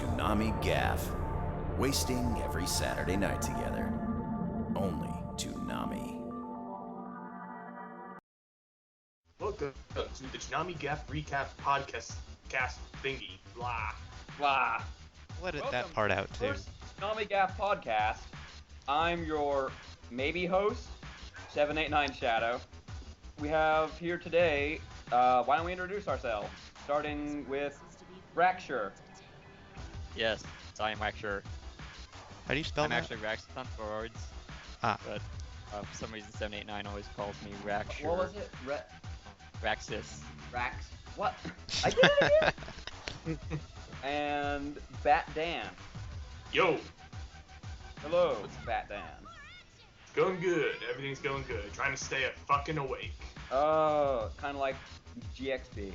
ToonamiGAF. Wasting every Saturday night together. Only Toonami. Welcome to the ToonamiGAF Recap Podcast cast thingy. Blah. Blah. Let that part out, too. First ToonamiGAF podcast. I'm your maybe host, 789 Shadow. We have here today, why don't we introduce ourselves? Starting with Fracture. Yes, I am Waxer. How do you spell I'm that? actually Rax on forwards. Ah. But for some reason 789 always calls me Raxer. What was it? Raxus. Rax. What? I did it again! And Bat Dan. Yo, Hello, Bat Dan. going good. Everything's going good. Trying to stay fucking awake. Oh, kind of like GXP.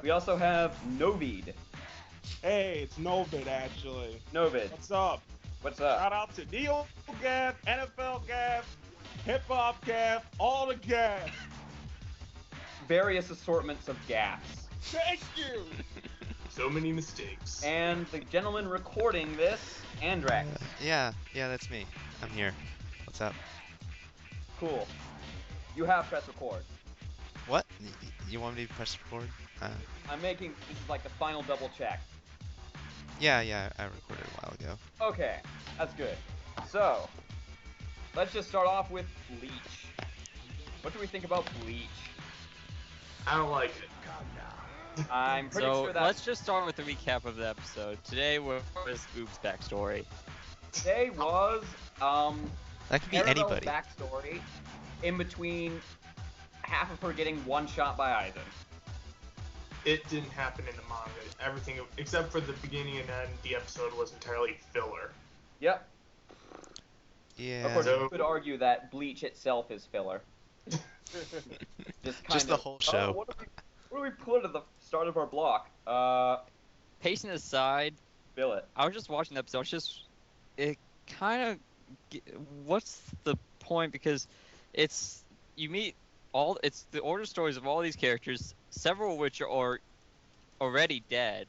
We also have Novid. Hey, it's Novid actually. Novid, What's up? what's up? Shout out to Neo Gaff, NFL Gaff, Hip Hop Gaff, all the Gaff. Various assortments of gaps. Thank you. So many mistakes. And the gentleman recording this, Andrax. Yeah, that's me. I'm here. What's up? Cool. You have press record. What? You want me to press record? I'm making, this is like the final double check. Yeah, I recorded a while ago. Okay, that's good. So, let's just start off with Bleach. What do we think about Bleach? I don't like it. I'm pretty So sure that let's just start with the recap of the episode. Today was Oop's backstory. today was, That could be Arabelle's anybody. backstory in between half of her getting one shot by Aizen. It didn't happen in the manga. Everything except for the beginning and end, the episode was entirely filler. Yep. Yeah. Of course, So- you could argue that Bleach itself is filler. Just the whole show. What do we put at the start of our block? Pacing aside, Fill it. I was just watching the episode. It kind of, what's the point? Because it's the origin stories of all these characters, several of which are already dead,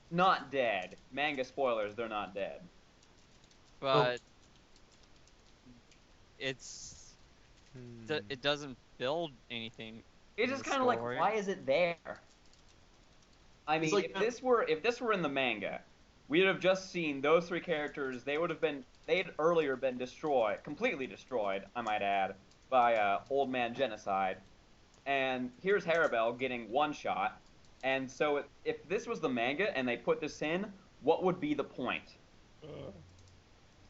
Not dead. Manga spoilers, they're not dead. but Hmm. it doesn't build anything. It's in just the kind of like, story. why is it there? I mean, like if this were in the manga, we'd have just seen those three characters. They'd earlier been completely destroyed, I might add, by old man genocide. And here's Harabelle getting one shot. And so if this was the manga and they put this in, what would be the point?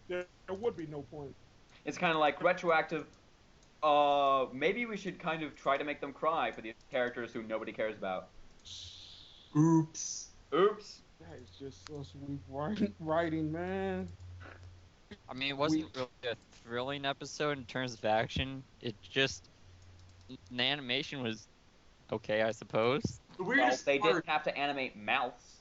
There would be no point. It's kind of like retroactive. Maybe we should kind of try to make them cry for the characters who nobody cares about. Oops. Oops. That is just so sweet writing, man. I mean, it wasn't really a thrilling episode in terms of action. The animation was okay, I suppose. The Well, weirdest they part, didn't have to animate mouths.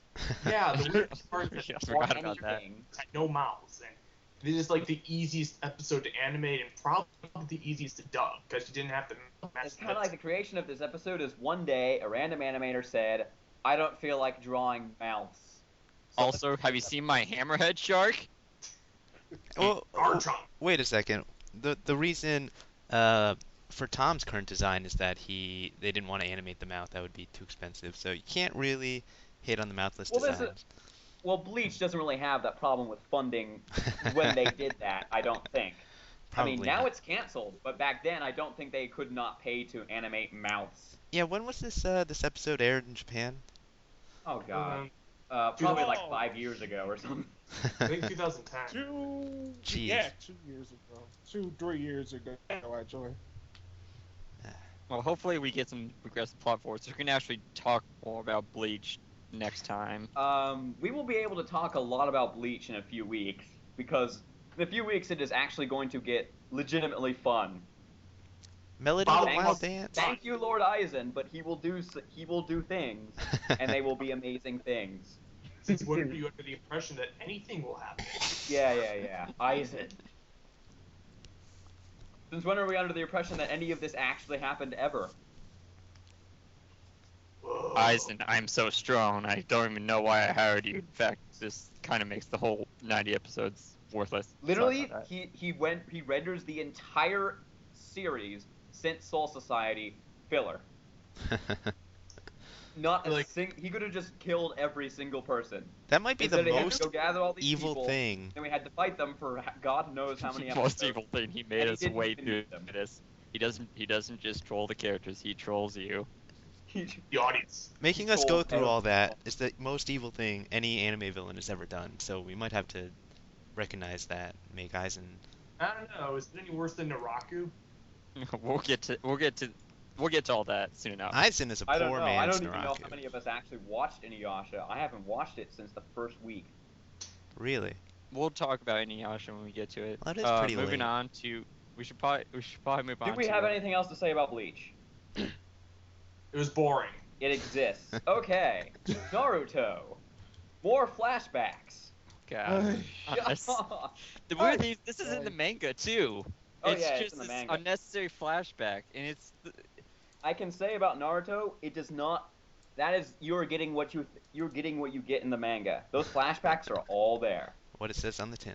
yeah, the weirdest part is I that forgot about that. anything. had no mouths, and this is like the easiest episode to animate and probably the easiest to dub because you didn't have to mess It's kind of like the creation of this episode is one day a random animator said, I don't feel like drawing mouths. So Also, have you seen my hammerhead shark? Well, Garchomp. wait a second. The reason for Tom's current design is that they didn't want to animate the mouth. That would be too expensive. So you can't really hit on the mouthless Well, there's designs. Well, Bleach doesn't really have that problem with funding when they did that, I don't think. Probably I mean, now not. it's canceled, but back then I don't think they could not pay to animate mouths. Yeah, when was this episode aired in Japan? Oh, God. Um, Probably like Oh. 5 years ago or something. I think 2010. Jeez. Yeah, 2 years ago. 3 years ago, actually. Well, hopefully we get some progressive plot forward so we can actually talk more about Bleach next time. We will be able to talk a lot about Bleach in a few weeks, because in a few weeks it is actually going to get legitimately fun. Melody Oh, of the thanks. Wild Dance. Thank you, Lord Aizen, but he will do things, and they will be amazing things. Since when are you under the impression that anything will happen? Yeah. Aizen. Since when are we under the impression that any of this actually happened ever? Whoa. Aizen, I'm so strong. I don't even know why I hired you. In fact, this kind of makes the whole 90 episodes worthless. Sorry Literally, about that. he renders the entire series since Soul Society filler. Not a he could have just killed every single person. That might be the Instead, he had to most go gather all these evil people, thing. and we had to fight them for God knows how many episodes. Most evil thing. He made And he us didn't wait even through use them. this. He doesn't just troll the characters. He trolls you. The audience. Making He us go trolls through all everyone. that is the most evil thing any anime villain has ever done. So we might have to recognize that. Make Aizen. I don't know. Is it any worse than Naraku? We'll get to all that soon enough. Aizen is a I don't poor know. I man's don't even know Naraku. how many of us actually watched Inuyasha. I haven't watched it since the first week. Really? We'll talk about Inuyasha when we get to it. Well, that is pretty moving late. on to, we should probably move on. Do we to, have anything else to say about Bleach? It was boring. It exists. Okay. Naruto. More flashbacks. God. This- the weird thing, this is in the manga too. Oh, It's yeah, it's just in the this manga. unnecessary flashback, and it's I can say about Naruto, it does not. That is, you're getting what you get in the manga. Those flashbacks are all there. What it says on the tin.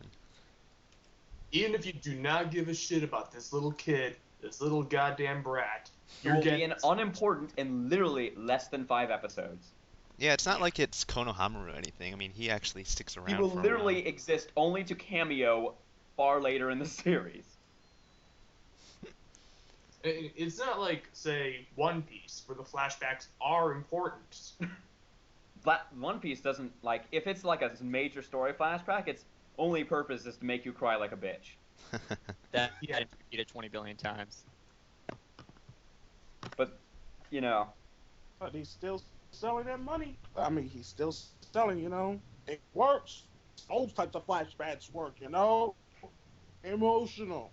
Even if you do not give a shit about this little kid, this little goddamn brat, It you're will be getting an unimportant in literally less than 5 episodes. Yeah, it's not like it's Konohamaru or anything. I mean, he actually sticks around He will for a literally while. exist only to cameo far later in the series. It's not like, say, One Piece, where the flashbacks are important. One Piece doesn't, like, if it's like a major story flashback, its only purpose is to make you cry like a bitch. that Yeah. repeat it 20 billion times. But, you know, But he's still selling that money. I mean, he's still selling, you know. It works. Those types of flashbacks work, you know. Emotional.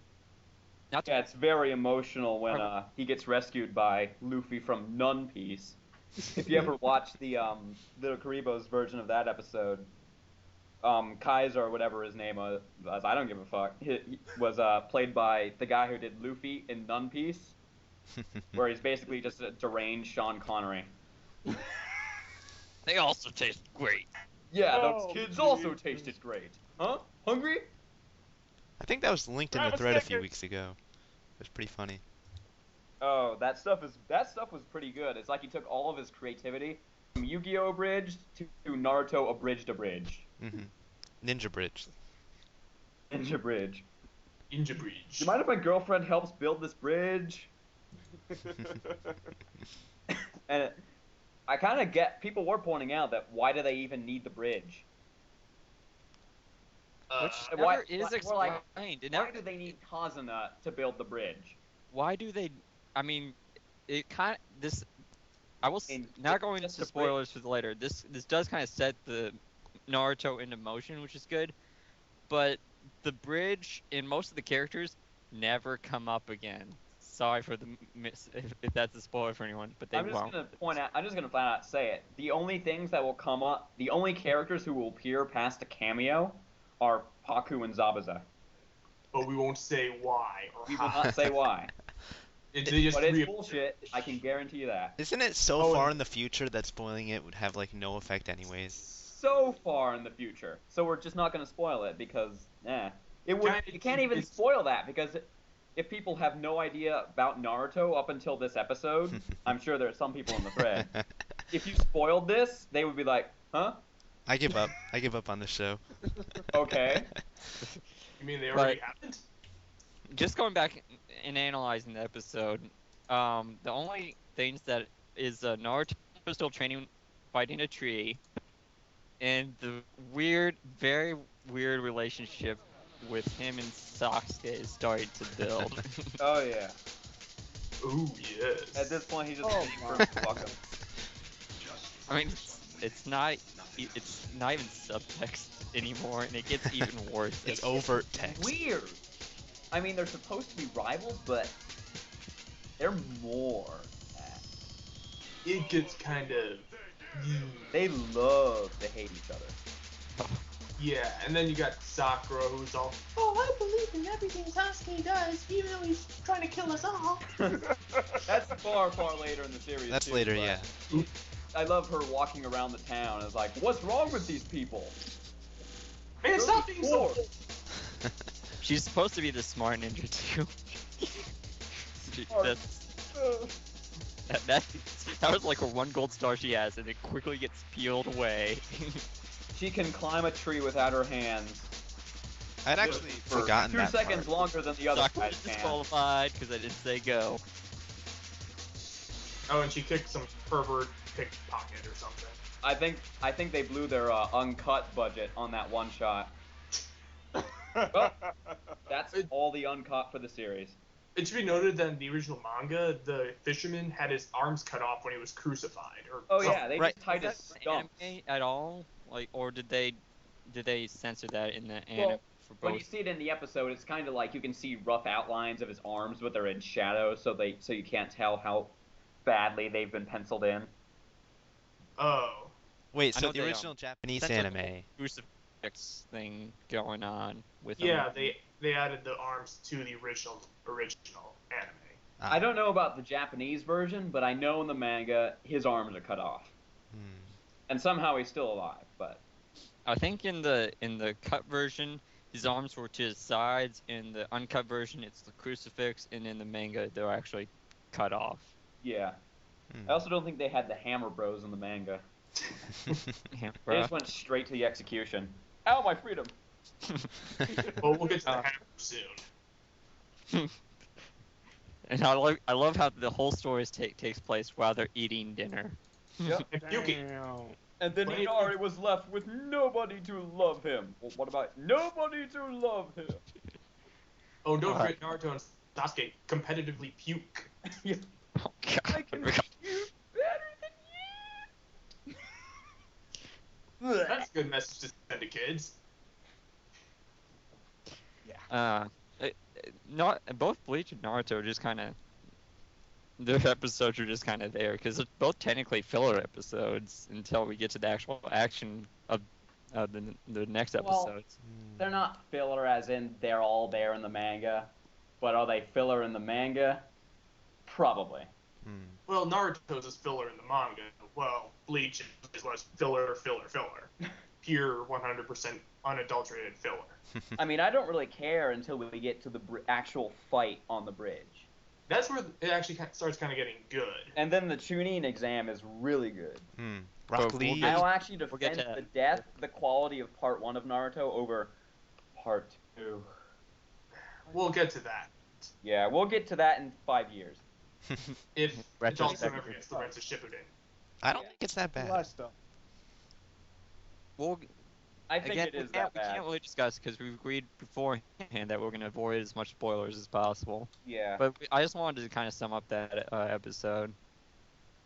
Not to, yeah, it's very emotional when he gets rescued by Luffy from Nun Piece. If you ever watched the Karibo's version of that episode, Kaiser or whatever his name was, I don't give a fuck, he was played by the guy who did Luffy in Nun Piece, where he's basically just a deranged Sean Connery. they also taste great. Yeah, Oh, those kids also Jesus. tasted great. Huh? Hungry? I think that was linked in Grab the a thread a few sticker. weeks ago. It was pretty funny. Oh, that stuff was pretty good. It's like he took all of his creativity from Yu-Gi-Oh! Abridged to Naruto Abridged. Hmm Ninja Bridge. Ninja Bridge. Ninja Do Bridge. you mind if my girlfriend helps build this bridge? And I kind of get, people were pointing out that why do they even need the bridge? Which why- never is why- more like, explained. It Why never, do they need Kazuna to build the bridge? why do they? I mean, it kind of this. I will And not going just into a break- spoilers for the later. This does kind of set the Naruto into motion, which is good. But the bridge and most of the characters never come up again. Sorry for the miss if that's a spoiler for anyone, but they I'm just won't. gonna point out. I'm just gonna flat out say it. The only things that will come up, the only characters who will appear past a cameo, are Haku and Zabuza. But we won't say why or We will how. not say why, They just but it's re- bullshit. I can guarantee you that. Isn't it so Oh, far and- in the future that spoiling it would have like no effect anyways? So far in the future, so we're just not gonna spoil it because, it would. Kinda- You can't even it's- spoil that because if people have no idea about Naruto up until this episode, I'm sure there are some people in the thread. If you spoiled this, they would be like, "Huh? I give up. I give up on the show. Okay." You mean they already But- happened? Just going back and analyzing the episode, the only things that is Naruto still training, fighting a tree, and the very weird relationship with him and Sasuke is starting to build. Oh yeah. Ooh, yes. At this point, he's just Oh, waiting for my. him to fuck him. I mean, it's not even subtext anymore, and it gets even worse. It's overt text. Weird. I mean, they're supposed to be rivals, but they're more. It gets kind of. They love to hate each other. Yeah, and then you got Sakura, who's all, oh, I believe in everything Sasuke does, even though he's trying to kill us all. That's far, far later in the series. That's too, later, but yeah. I love her walking around the town. It's like, what's wrong with these people? Man, stop being so. Poor. She's supposed to be the smart ninja too. Smart. That was like her one gold star she has, and it quickly gets peeled away. She can climb a tree without her hands. I'd actually forgotten Two that seconds part. longer than the other Soccer guys is can. disqualified because I didn't say go. Oh, and she kicked some pervert pickpocket or something. I think they blew their uncut budget on that one shot. Well, that's all the uncut for the series. It should be noted that in the original manga, the fisherman had his arms cut off when he was crucified. Oh yeah, they Right. just tied his Is that stump. anime at all? Like, or did they censor that in the anime Well, for when both? you see it in the episode, it's kind of like you can see rough outlines of his arms, but they're in shadow, so you can't tell how badly they've been penciled in. Oh. Wait, I so know the they, original Japanese that's like a anime. Crucifix thing going on with them. Yeah, they added the arms to the original anime. I don't know about the Japanese version, but I know in the manga his arms are cut off, and somehow he's still alive. But I think in the cut version, his arms were to his sides. In the uncut version, it's the crucifix, and in the manga, they're actually cut off. yeah, I also don't think they had the Hammer Bros in the manga. Yeah, They just went straight to the execution. Ow, my freedom! Well, we'll get to the hammer soon. And I love how the whole story takes place while they're eating dinner. Yep. And Yuki. Damn. And then Wait. Inari was left with nobody to love him. Well, what about nobody to love him? Oh, don't forget Naruto and Sasuke competitively puke. Oh God! I can shoot better than you. That's a good message to send to kids. Not both Bleach and Naruto are just kind of their episodes are just kind of there because they're both technically filler episodes until we get to the actual action of the next Well, episodes. They're not filler as in they're all there in the manga, but are they filler in the manga? Probably. Well, Naruto's is filler in the manga. Well, Bleach was filler. Pure 100% unadulterated filler. I mean, I don't really care until we get to the actual fight on the bridge. That's where it actually starts kind of getting good. And then the Chunin exam is really good. Rock But Lee. I'll actually We'll get defend to the death, the quality of part 1 of Naruto over part 2. We'll get to that. Yeah, we'll get to that in 5 years. If Adult Swim Retrospective. ever gets the rights to Shippuden. I don't think it's that bad. Last stuff. Well, I think again, it is we that bad. can't really discuss because we've agreed beforehand that we're going to avoid as much spoilers as possible. Yeah. But I just wanted to kind of sum up that episode.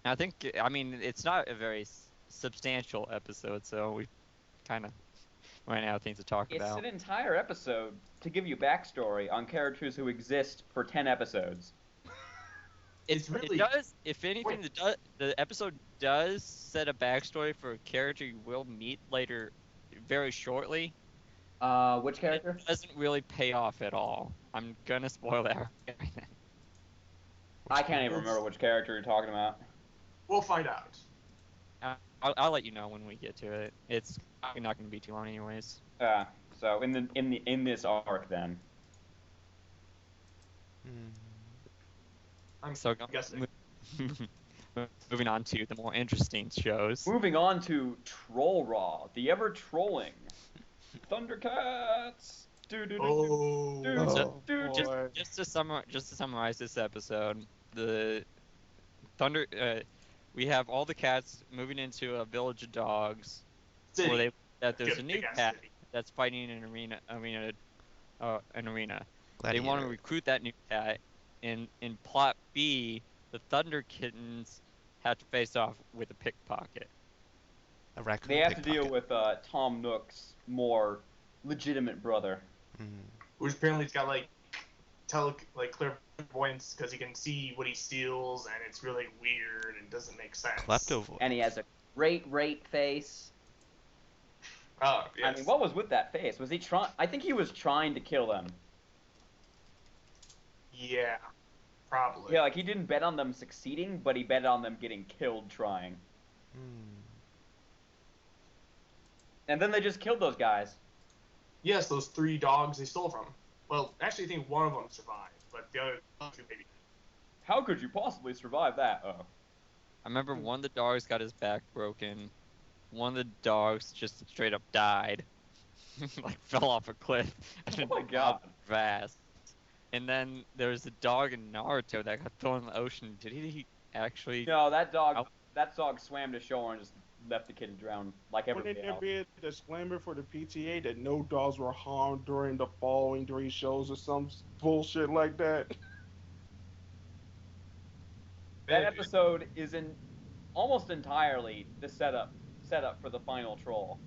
And I think, I mean, it's not a very substantial episode, so we kind of ran out of things to talk It's about. an entire episode to give you backstory on characters who exist for 10 episodes. It's really. It does, if anything, the episode does set a backstory for a character you will meet later, very shortly. Which character? It doesn't really pay off at all. I'm gonna spoil that. I can't even remember which character you're talking about. We'll find out. I'll let you know when we get to it. It's probably not gonna be too long, anyways. So in this arc then. I'm So guessing. moving on to the more interesting shows. Moving on to Troll Raw, the ever trolling Thundercats. Oh. boy. Just to summarize this episode, the Thunder we have all the cats moving into a village of dogs City. where there's a Good new big-ass cat city. that's fighting in an arena. They Gladiator. want to recruit that new cat. In plot B, the Thunder Kittens have to face off with a pickpocket. A raccoon. They have to deal pickpocket. with Tom Nook's more legitimate brother. Which apparently he's got like clairvoyance because he can see what he steals, and it's really weird and doesn't make sense. Klepto voice. And he has a great face. Oh, yes. I mean, what was with that face? Was he trying? I think he was trying to kill them. Yeah, probably. Yeah, like he didn't bet on them succeeding, but he bet on them getting killed trying. And then they just killed those guys. Yes, those 3 dogs they stole from. Well, actually, I think one of them survived, but the other 2 maybe. How could you possibly survive that? Oh. I remember one of the dogs got his back broken. One of the dogs just straight up died. Like fell off a cliff. Oh my god. Fast. And then there was a dog in Naruto that got thrown in the ocean. Did he actually? No, that dog swam to shore and just left the kid to drown like everybody Wouldn't there else. be a disclaimer for the PTA that no dogs were harmed during the following 3 shows or some bullshit like that? That episode is almost entirely the setup for the final troll.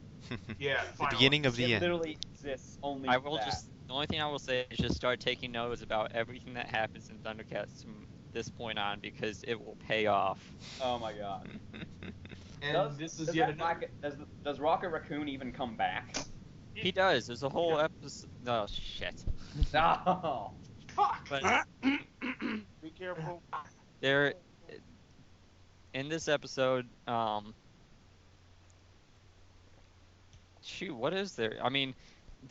Yeah, The beginning of the It end. literally exists only I for will that. the only thing I will say is just start taking notes about everything that happens in Thundercats from this point on because it will pay off. Oh my god. and this is yet another. Does Rocket Raccoon even come back? He does. There's a whole episode. Oh shit. No. Fuck! But Be careful. there, in this episode, shoot, what is there? I mean,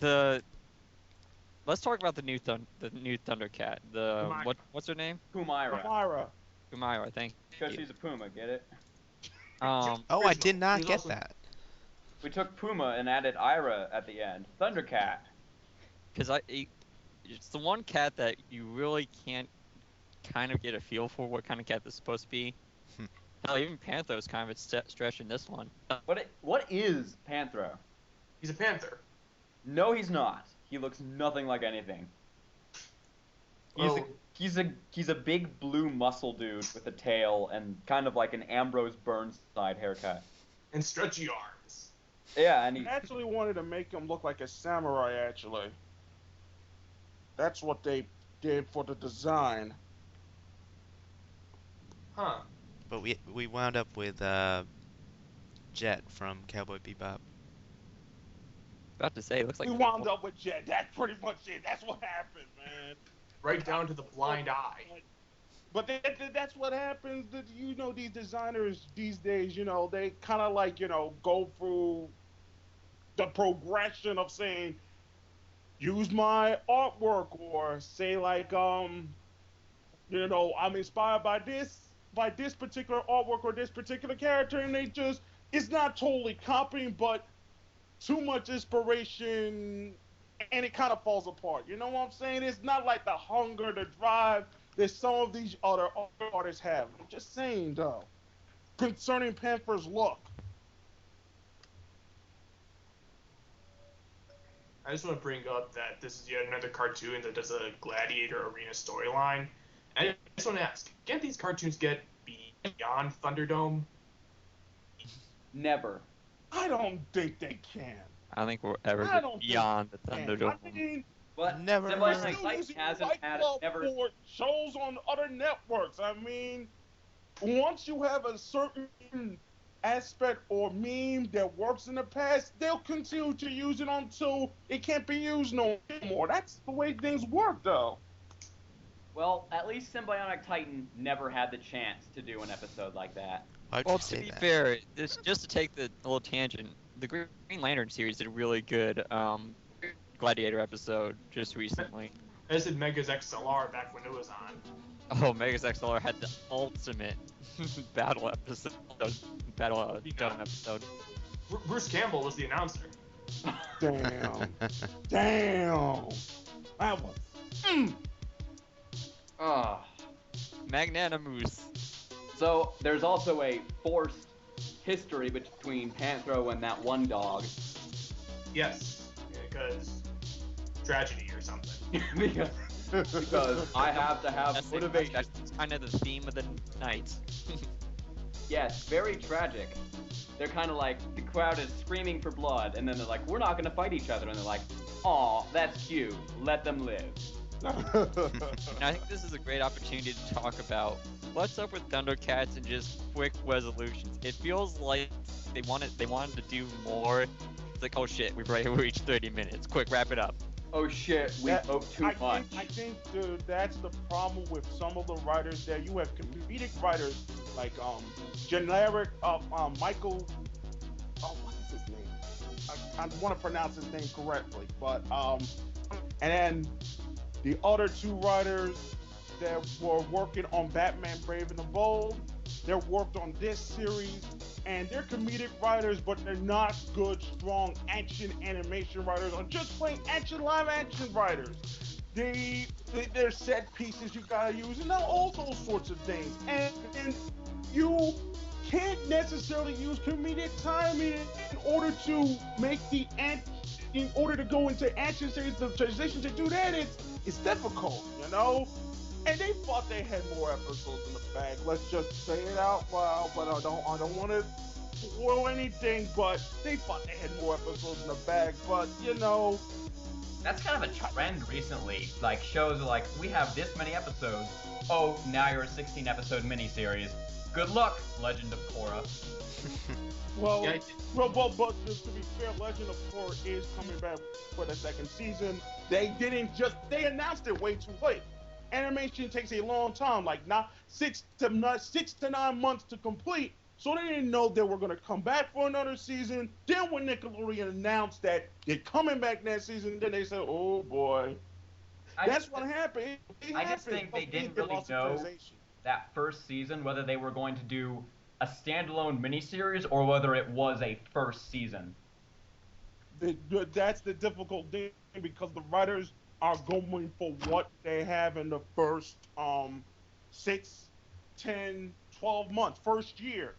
let's talk about the new Thundercat. Kumaira. What's her name? Kumaira. Amara. Kumaira. Thank Because you. she's a puma, get it? Oh, I did not He's get also- that. We took Puma and added Ira at the end. Thundercat. Because it's the one cat that you really can't kind of get a feel for what kind of cat this is supposed to be. Hell, even Panther is kind of a stretch in this one. What is Panthro? He's a panther. No, he's not. He looks nothing like anything. Well, He's a big blue muscle dude with a tail and kind of like an Ambrose Burnside haircut. and stretchy arms. Yeah, and I he actually wanted to make him look like a samurai, actually. That's what they did for the design. Huh. But we wound up with Jet from Cowboy Bebop. About to say, it looks like We wound up with Jet. That's pretty much it. That's what happened, man. Right down to the blind eye. But that's what happens. You know, these designers these days, you know, they kind of like, you know, go through the progression of saying, use my artwork, or say like, you know, I'm inspired by this particular artwork or this particular character, and it's not totally copying, but too much inspiration, and it kind of falls apart. You know what I'm saying? It's not like the hunger, the drive that some of these other artists have. I'm just saying, though, concerning Panther's look. I just want to bring up that this is yet another cartoon that does a gladiator arena storyline. And I just want to ask, can't these cartoons get beyond Thunderdome? never. I don't think they can. I don't think we'll ever I get don't think beyond the Man, Thunderdome. I mean, But Never they're mind. Symbiotic still Titan using hasn't White had Glove never. for shows on other networks. I mean, once you have a certain aspect or meme that works in the past, they'll continue to use it until it can't be used no more. That's the way things work, though. Well, at least Symbiotic Titan never had the chance to do an episode like that. Why'd Well, you to say be that? fair, just to take the little tangent, the Green Lantern series did a really good Gladiator episode just recently. I just did Megas XLR back when it was on. Oh, Megas XLR had the ultimate battle episode, dome episode. Bruce Campbell was the announcer. Damn. Damn. That was. Ah. Magnanimous. So there's also a forced history between Panthro and that one dog. Yes, because tragedy or something. because I have to have motivation. That's kind of the theme of the night. Yes, very tragic. They're kind of like, the crowd is screaming for blood, and then they're like, we're not going to fight each other. And they're like, aw, that's cute. Let them live. And I think this is a great opportunity to talk about what's up with Thundercats and just quick resolutions. It feels like they wanted to do more. It's like, oh shit, we've already reached 30 minutes. Quick, wrap it up. Oh shit, we hope too much. I think that's the problem with some of the writers there. You have comedic writers like generic Michael. Oh, what is his name? I want to pronounce his name correctly, but and then the other two writers that were working on Batman Brave and the Bold, they worked on this series, and they're comedic writers, but they're not good, strong action animation writers, or just plain action live action writers. They're set pieces you gotta use, and all those sorts of things. And you can't necessarily use comedic timing in order to make in order to go into action series. The transition to do that it's difficult, you know. And they thought they had more episodes in the bag. Let's just say it out loud, but I don't want to spoil anything. But they thought they had more episodes in the bag. But you know, that's kind of a trend recently. Like shows are like, we have this many episodes. Oh, now you're a 16 episode miniseries. Good luck, Legend of Korra. Well, but to be fair, Legend of Korra is coming back for the second season. They announced it way too late. Animation takes a long time, like not 6 to 9 months to complete. So they didn't know they were going to come back for another season. Then when Nickelodeon announced that they're coming back next season, then they said, "Oh boy." That's what happened. I just think they didn't really know that first season whether they were going to do a standalone miniseries or whether it was a first season. That's the difficult thing, because the writers are going for what they have in the first 6, 10, 12 months, first year.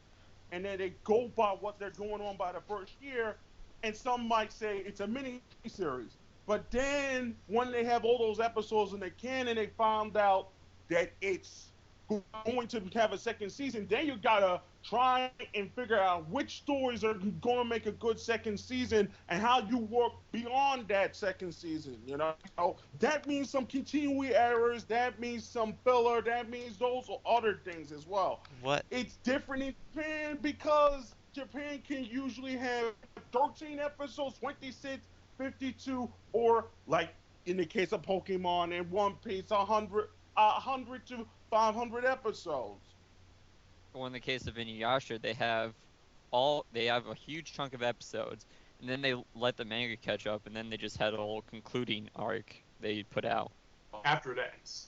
And then they go by what they're going on by the first year, and some might say it's a mini series. But then when they have all those episodes in the canon, they found out that it's going to have a second season, then you gotta try and figure out which stories are going to make a good second season and how you work beyond that second season. You know, that means some continuing errors, that means some filler, that means those are other things as well. What? It's different in Japan because Japan can usually have 13 episodes, 26, 52, or like in the case of Pokemon and One Piece, 100 to 500 episodes. Or in the case of Inuyasha, they have a huge chunk of episodes, and then they let the manga catch up, and then they just had a whole concluding arc they put out after it ends.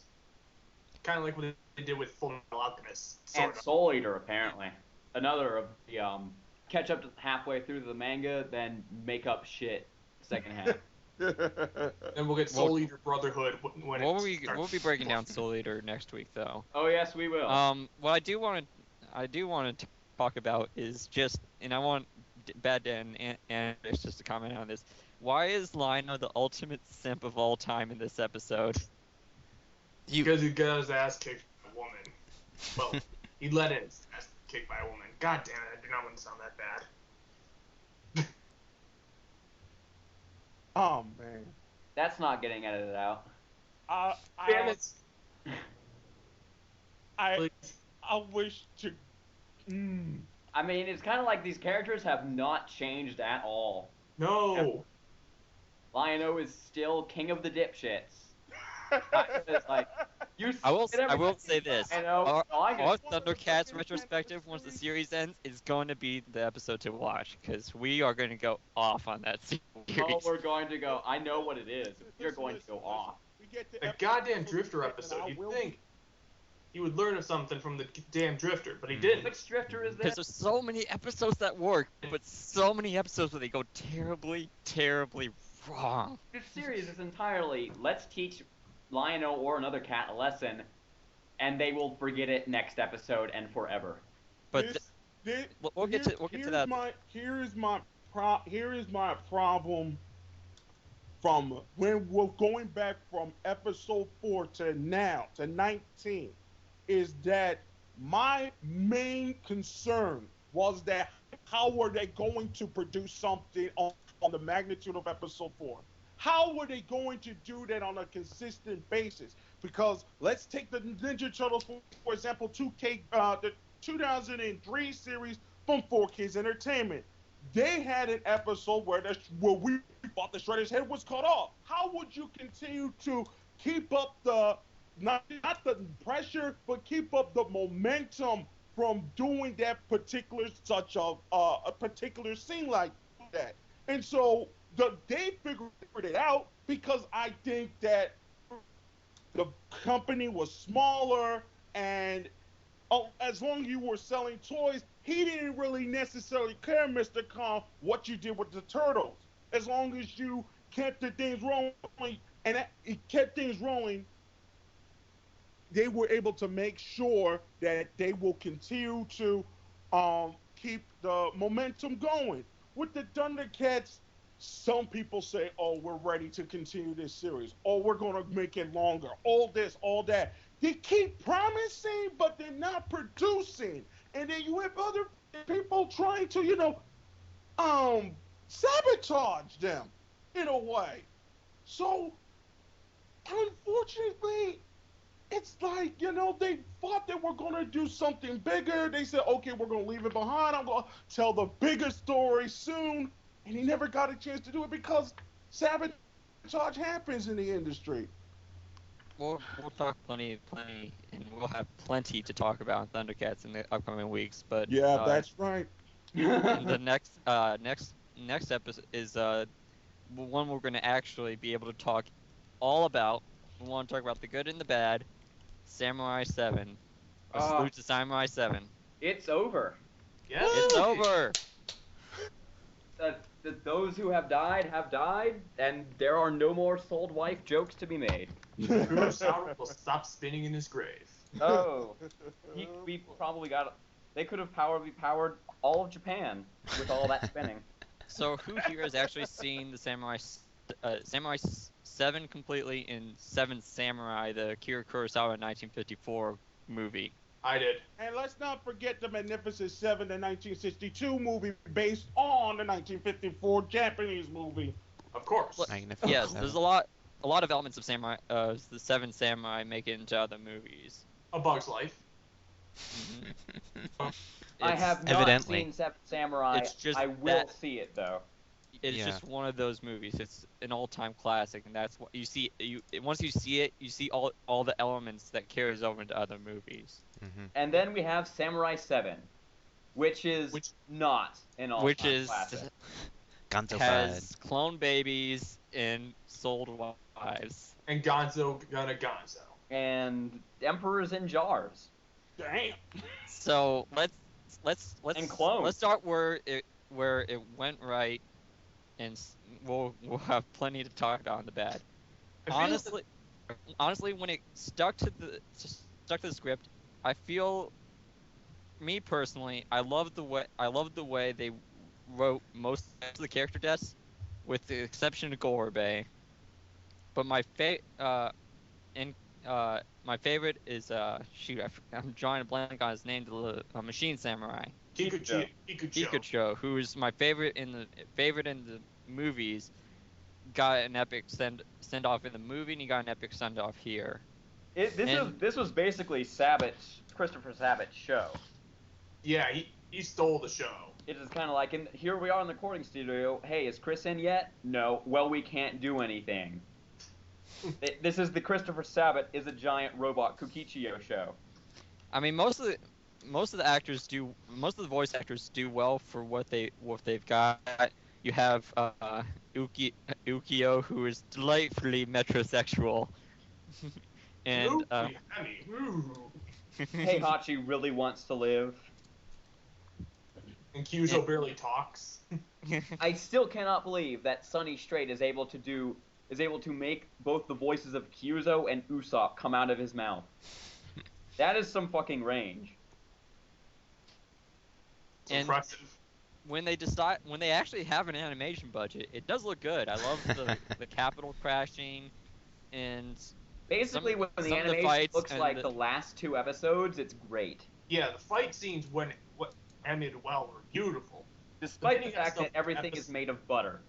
Kind of like what they did with Fullmetal Alchemist. And Soul Eater, apparently. Another of the catch up to halfway through the manga, then make up shit second half. Then we'll get Soul Eater Brotherhood when we'll be breaking down Soul Eater next week, though. Oh yes, we will. What I do want to talk about is just, and I want Bad Dan and just to comment on this. Why is Lino the ultimate simp of all time in this episode? Because he got his ass kicked by a woman. Well, he let his ass kicked by a woman. God damn it! I do not want to sound that bad. Oh man, that's not getting edited out. Damn it! I wish to. I mean, it's kind of like these characters have not changed at all. No. Lion-O is still king of the dipshits. Like, I will say this. Our our Thundercats retrospective, once the series ends, is going to be the episode to watch, because we are going to go off on that series. Oh, we're going to go. I know what it is. We're going to go off. The goddamn Drifter episode. You'd think he would learn of something from the damn Drifter, but he didn't. Which Drifter is Because this? there's so many episodes that work, but so many episodes where they go terribly, terribly wrong. This series is entirely, let's teach Lion-O or another cat a lesson, and they will forget it next episode and forever. But we'll get to that. Here is my problem from when we're going back from episode 4 to now to 19, is that my main concern was that how were they going to produce something on the magnitude of episode 4? How were they going to do that on a consistent basis? Because let's take the Ninja Turtles, for example, the 2003 series from 4Kids Entertainment. They had an episode where we thought the Shredder's head was cut off. How how would you continue to keep up the not the pressure, but keep up the momentum from doing that particular such a particular scene like that? And so they figured it out because I think that the company was smaller and as long as you were selling toys, he didn't really necessarily care, Mr. Khan, what you did with the turtles. As long as you kept the things rolling, and it kept things rolling, they were able to make sure that they will continue to keep the momentum going. With the Thundercats, some people say, oh, we're ready to continue this series. Oh, we're going to make it longer. All this, all that. They keep promising, but they're not producing. And then you have other people trying to, sabotage them in a way. So, unfortunately, it's like, they thought they were going to do something bigger. They said, okay, we're going to leave it behind. I'm going to tell the bigger story soon. And he never got a chance to do it because sabotage happens in the industry. We'll talk plenty, and we'll have plenty to talk about in Thundercats in the upcoming weeks. But yeah, that's right. the next episode is one we're going to actually be able to talk all about. We want to talk about the good and the bad. Samurai 7. A salute to Samurai 7. It's over. Yes. It's over. Those who have died, and there are no more sold wife jokes to be made. Kurosawa will stop spinning in his grave. Oh, we probably got. They could have powered all of Japan with all that spinning. So who here has actually seen the Samurai 7 completely in Seventh Samurai, the Akira Kurosawa 1954 movie? I did. And let's not forget the Magnificent Seven, the 1962 movie based on the 1954 Japanese movie. Of course. Magnificent Yes, Seven. there's a lot of elements of Samurai, the Seven Samurai make it into other movies. A Bug's Life. I have not evidently. seen Seven Samurai. It's just I will that- see it though. It's Yeah. just one of those movies. It's an all-time classic, and that's what you see. Once you see it, you see all the elements that carries over into other movies. Mhm. And then we have Samurai 7, which is not an all-time Which is classic. Gonzo has clone babies and sold wives. And Gonzo gonna Gonzo. And Emperors in Jars. Damn. So let's And clones. let's start where it went right, and we'll have plenty to talk about in the bad. I feel Honestly, when it stuck to the script, I feel, me personally, I loved the way they wrote most of the character deaths, with the exception of Gorobei. But my favorite is I'm drawing a blank on his name, the Machine Samurai. Kikucho, who is my favorite in the movies, got an epic send off in the movie, and he got an epic send off here. This was basically Christopher Sabat's show. Yeah, he stole the show. It is kind of like, here we are in the recording studio. Hey, is Chris in yet? No. Well, we can't do anything. This is the Christopher Sabat is a giant robot Kukichiyo show. I mean, most of the voice actors do well for what they've got. You have Ukio, who is delightfully metrosexual, and Heihachi really wants to live. And Kyuzo barely talks. I still cannot believe that Sonny Strait is able to make both the voices of Kyuzo and Usopp come out of his mouth. That is some fucking range. It's impressive. When they actually have an animation budget, it does look good. I love the capital crashing, and basically when the animation looks like the last two episodes, it's great. Yeah, the fight scenes when animated well were beautiful. Despite the fact that everything is made of butter.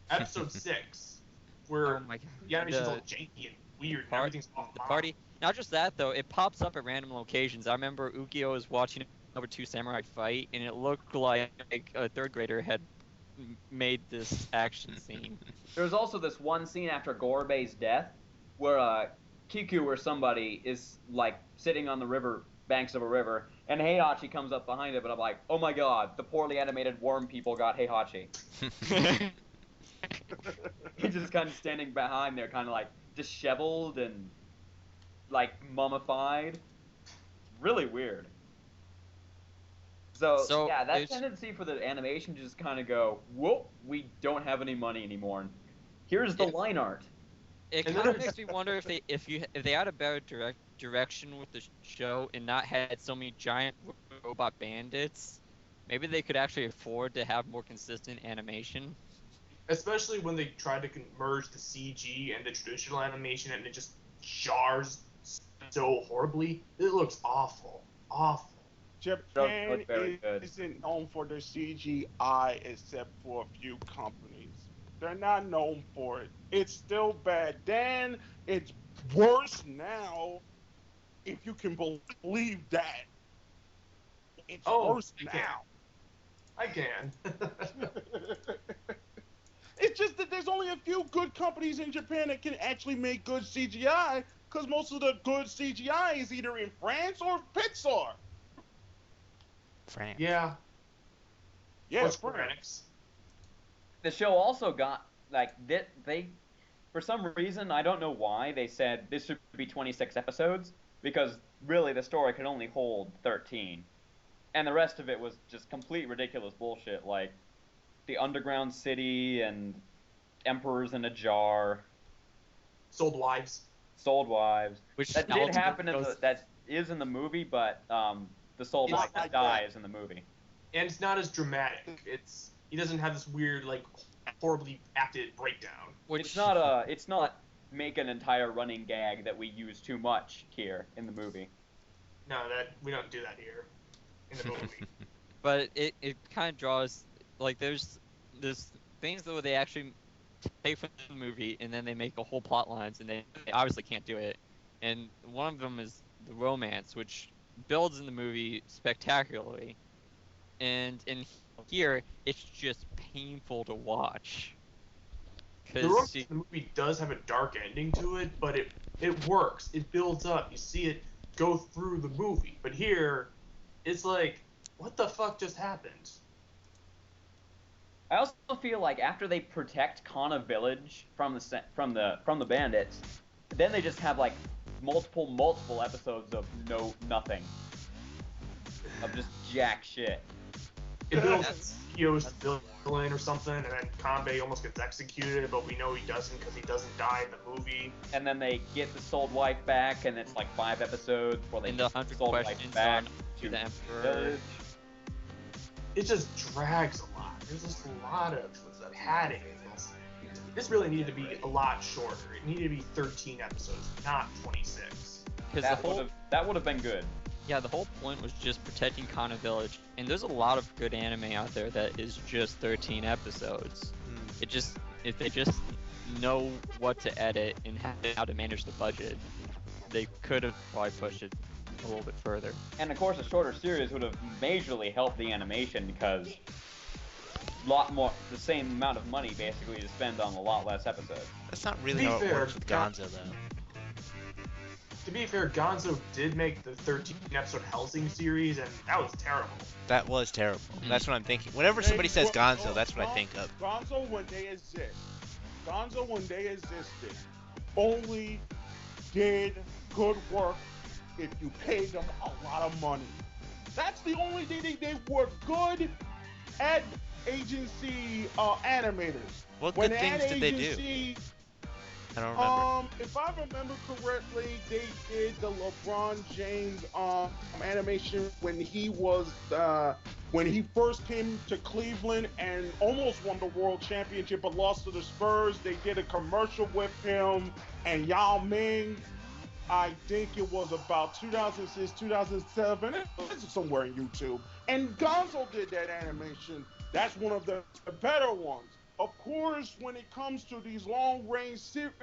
Episode 6, where oh my God, the animation's all janky and weird, and everything's off. The party. Not just that though, it pops up at random locations. I remember Ukio was watching number 2 samurai fight, and it looked like a third grader had made this action scene. There was also this one scene after Gorbei's death where Kiku or somebody is like sitting on the river banks of a river, and Heihachi comes up behind it, but I'm like, oh my god, the poorly animated worm people got Heihachi. He's just kind of standing behind there, kind of like disheveled and like mummified. Really weird. So yeah, that tendency for the animation to just kind of go, whoop, we don't have any money anymore. Here's the line art. It kind of makes me wonder if they had a better direction with the show and not had so many giant robot bandits, maybe they could actually afford to have more consistent animation. Especially when they try to merge the CG and the traditional animation, and it just jars so horribly. It looks awful. Japan isn't known for their CGI except for a few companies. They're not known for it. It's still bad then. It's worse now, if you can believe that. It's worse now. I can. It's just that there's only a few good companies in Japan that can actually make good CGI, because most of the good CGI is either in France or Pixar. France. Yeah. Yeah, What's France. The show also got, like, they, for some reason, I don't know why, they said this should be 26 episodes, because really the story could only hold 13. And the rest of it was just complete ridiculous bullshit, like the underground city and emperors in a jar. Sold wives. Which that did happen that is in the movie, but the sold wife dies in the movie. And it's not as dramatic. He doesn't have this weird, like, horribly acted breakdown. It's not make an entire running gag that we use too much here in the movie. No, we don't do that here in the movie. But it kind of draws, like, there's things that they actually take from the movie and then they make a whole plot lines, and they obviously can't do it. And one of them is the romance, which builds in the movie spectacularly. And in here, it's just painful to watch. The romance in the movie does have a dark ending to it, but it works. It builds up. You see it go through the movie. But here, it's like, what the fuck just happened? I also feel like after they protect Kana Village from the bandits, then they just have like multiple episodes of nothing, of just jack shit. It builds Kyo's villain or something, and then Kanbei almost gets executed, but we know he doesn't because he doesn't die in the movie. And then they get the sold wife back, and it's like 5 episodes before they get the 100 sold wife back to the Emperor. Village. It just drags a lot. There's just a lot of padding. This really needed to be a lot shorter. It needed to be 13 episodes, not 26. Because that would have been good. Yeah, the whole point was just protecting Kana Village, and there's a lot of good anime out there that is just 13 episodes. If they just know what to edit and how to manage the budget, they could have probably pushed it a little bit further. And of course, a shorter series would have majorly helped the animation because the same amount of money basically to spend on a lot less episodes. That's not really how it works with Gonzo, though. To be fair, Gonzo did make the 13-episode Helsing series, and that was terrible. That was terrible. That's what I'm thinking. Whenever somebody says Gonzo, that's what I think of. Gonzo, when they existed, only did good work if you paid them a lot of money. That's the only thing they were good ad agency animators. What good things did they do? I don't remember. If I remember correctly, they did the LeBron James animation when he first came to Cleveland and almost won the world championship but lost to the Spurs. They did a commercial with him and Yao Ming. I think it was about 2006, 2007. This is somewhere on YouTube. And Gonzo did that animation. That's one of the better ones. Of course, when it comes to these long-range series,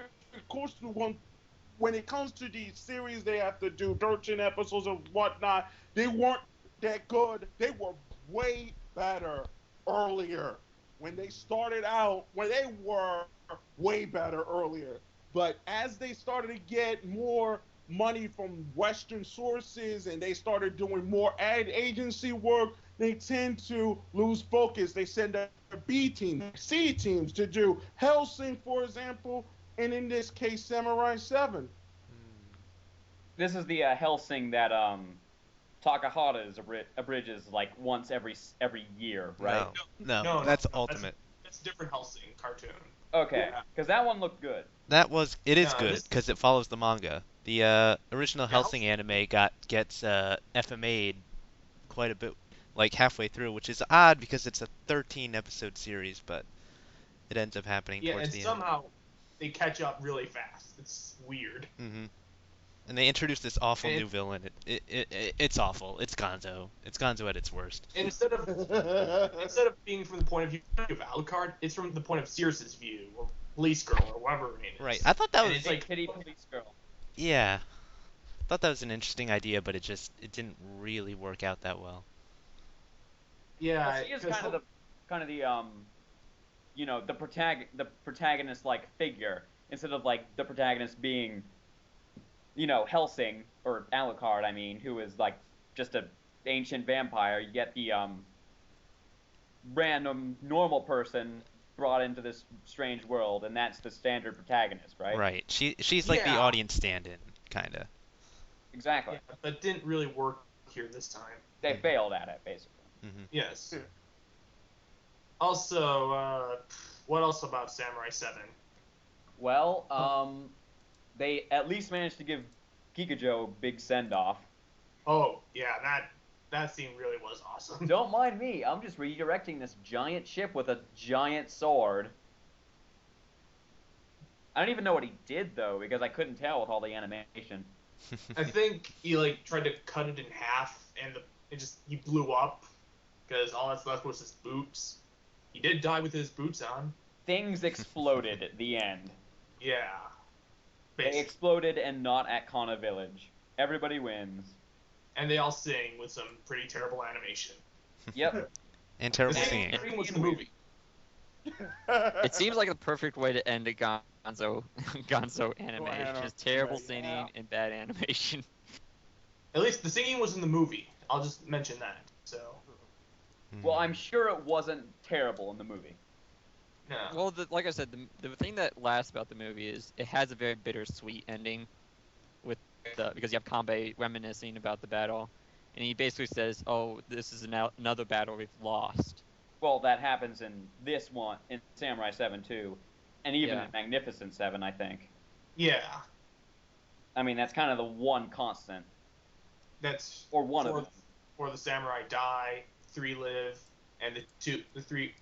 when it comes to these series, they have to do 13 episodes of whatnot. They weren't that good. They were way better earlier. when they started out, when they were way better earlier, but as they started to get more money from Western sources and they started doing more ad agency work, they tend to lose focus. They send their B teams, C teams to do Hellsing, for example, and in this case, Samurai 7. This is the Hellsing that Takahata abridges like once every year, right? No, that's Ultimate. That's a different Hellsing cartoon. Okay, because that one looked good. It is No, good because it follows the manga. The original Yeah, Hellsing anime gets FMA'd quite a bit, like halfway through, which is odd because it's a 13 episode series, but it ends up happening Yeah, towards and the somehow they catch up really fast. It's weird. end. And they introduce this awful new villain. It's awful. It's Gonzo. It's Gonzo at its worst. Instead of being from the point of view of Alucard, it's from the point of Circe's view, or Police Girl, or whatever her name is. Right. I thought that And was it's like Kitty Police Girl. yeah. I thought that was an interesting idea, but it didn't really work out that well. yeah, Well, she is kind of the you know, the protagonist like figure instead of like the protagonist being, you know, Hellsing or Alucard. I mean, who is like just a ancient vampire. You get the random normal person brought into this strange world, and that's the standard protagonist, right? Right. She's like the Yeah. audience stand-in, kinda. Exactly. yeah, but didn't really work here this time. They failed at it, basically. Yes. Yeah. Also, what else about Samurai 7? Well, they at least managed to give Gikajo a big send-off. Oh, yeah, that scene really was awesome. Don't mind me, I'm just redirecting this giant ship with a giant sword. I don't even know what he did, though, because I couldn't tell with all the animation. I think he like tried to cut it in half, and he blew up because all that's left was his boots. He did die with his boots on. Things exploded at the end. Yeah. They Basically. exploded and not at Kana Village. Everybody wins. And they all sing with some pretty terrible animation. Yep. And terrible The singing. singing was in the movie. It seems like the perfect way to end a Gonzo anime. Well, It's just terrible right, singing yeah. and bad animation. At least the singing was in the movie. I'll just mention that. So, Well, I'm sure it wasn't terrible in the movie. no. Well, like I said, the thing that lasts about the movie is it has a very bittersweet ending, because you have Kanbei reminiscing about the battle, and he basically says, "Oh, this is another battle we've lost." Well, that happens in this one, in Samurai 7 too, and even Yeah. in Magnificent 7, I think. Yeah. I mean, that's kind of the one constant, That's or one of four, them. four of the samurai die, 3 live, and two of the three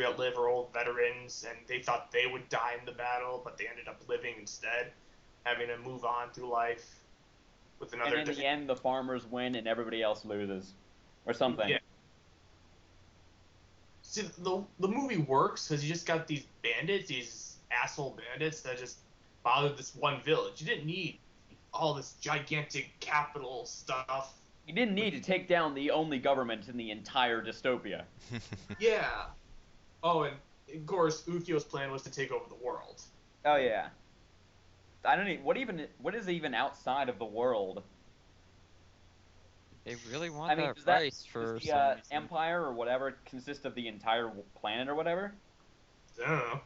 that live are old veterans, and they thought they would die in the battle, but they ended up living instead, having to move on through life with And another. in the end, the farmers win and everybody else loses, or something. Yeah. See, the movie works because you just got these bandits, these asshole bandits that just bothered this one village. You didn't need all this gigantic capital stuff. You didn't need to take down the only government in the entire dystopia. Yeah. Oh, and of course, Ukyo's plan was to take over the world. Oh yeah. I don't even. What is even outside of the world? They really want I mean, that does that price for does the some reason. empire or whatever consist of the entire planet or whatever? I don't know.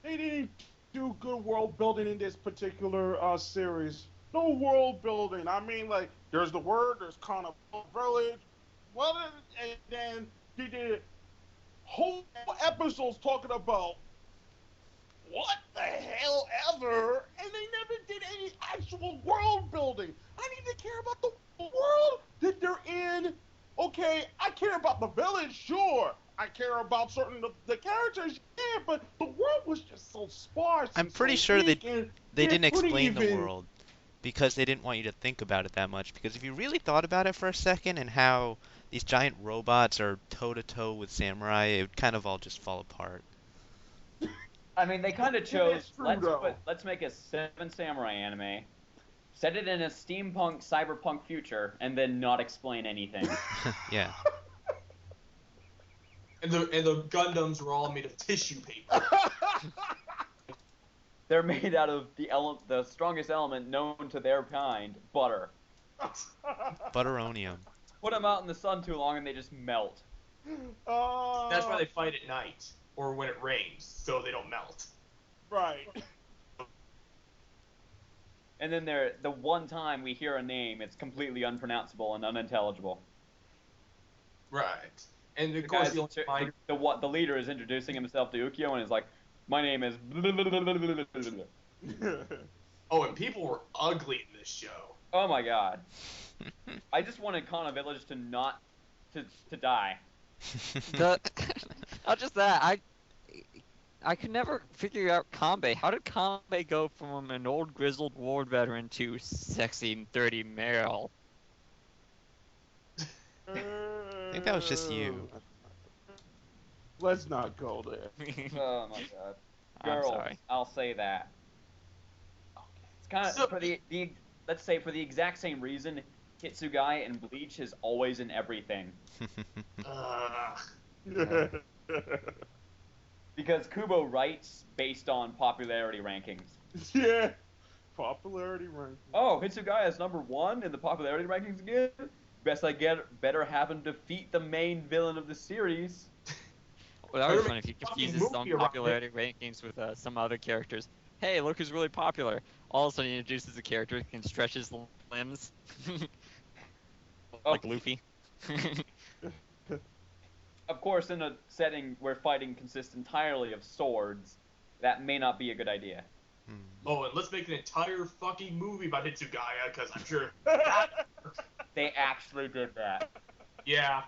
They didn't do good world building in this particular series. No world building. I mean, like, there's the word, there's kind of village, well, and then they did whole episodes talking about what the hell ever, and they never did any actual world building. I need to care about the world that they're in. Okay, I care about the village, sure. I care about certain of the characters, yeah, but the world was just so sparse. I'm and pretty so sure weak, and they didn't couldn't explain the even- world because they didn't want you to think about it that much. Because if you really thought about it for a second and how these giant robots are toe to toe with samurai, it would kind of all just fall apart. I mean, they kind of It chose. is true, though. Let's make a 7 samurai anime, set it in a steampunk, cyberpunk future, and then not explain anything. Yeah. And the Gundams were all made of tissue paper. They're made out of the strongest element known to their kind, butter. Butteronium. Put them out in the sun too long and they just melt. That's why they fight at night or when it rains, so they don't melt. Right. And then the one time we hear a name, it's completely unpronounceable and unintelligible. Right. And of The course, guy's the leader is introducing himself to Ukyo and is like, my name is. Oh, and people were ugly in this show. Oh my god. I just wanted Kana Village to not to die. Not just that, I could never figure out Kanbei. How did Kanbei go from an old grizzled war veteran to sexy 30 male? I think that was just you. Let's not go there. Oh my god. I'm Girls, sorry. I'll say that. It's kind of So- for the let's say for the exact same reason, Hitsugai and Bleach is always in everything. Because Kubo writes based on popularity rankings. Yeah. Popularity ranking. Oh, Hitsugai is number 1 in the popularity rankings again? Better have him defeat the main villain of the series. Well, that would be Or funny if he fucking confuses some movie around popularity rankings with some other characters. Hey, look who's really popular. All of a sudden he introduces a character who can stretch his limbs. Like Luffy. Of course, in a setting where fighting consists entirely of swords, that may not be a good idea. Oh, and let's make an entire fucking movie about Hitsugaya, because I'm sure. They actually did that. Yeah.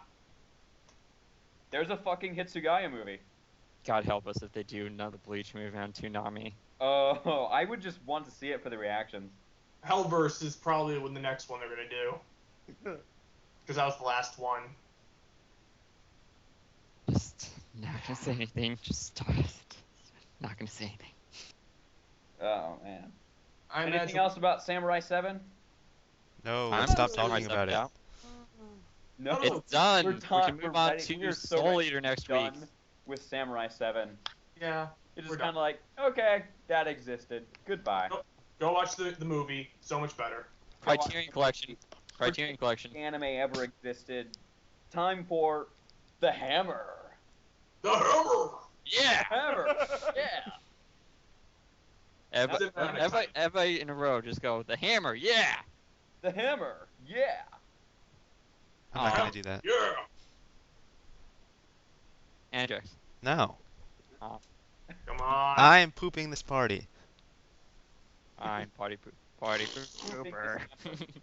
There's a fucking Hitsugaya movie. God help us if they do another Bleach movie on Toonami. Oh, I would just want to see it for the reactions. Hellverse is probably the next one they're gonna do. Because that was the last one. Just not gonna say anything. Just not gonna say anything. Oh man. I Anything imagine. else about Samurai 7? No, I'm let's stop sorry, talking about it. yeah. No. It's done. We're We done. can move We're on ready. to We're so Soul ready Eater next done week. with Samurai 7. Yeah. It's We're just done. kind of like, okay, that existed. Goodbye. Nope. Go watch the movie. So much better. Criterion Collection. Criterion Collection. Anime ever existed. Time for the Hammer. The Hammer! Yeah. Hammer. Yeah. That's it for anime time. Everybody in a row, just go the hammer. Yeah. The Hammer. Yeah. I'm not Aw. gonna do that. Yeah! Andrex. No. Come on. I am pooping this party. I'm party pooper.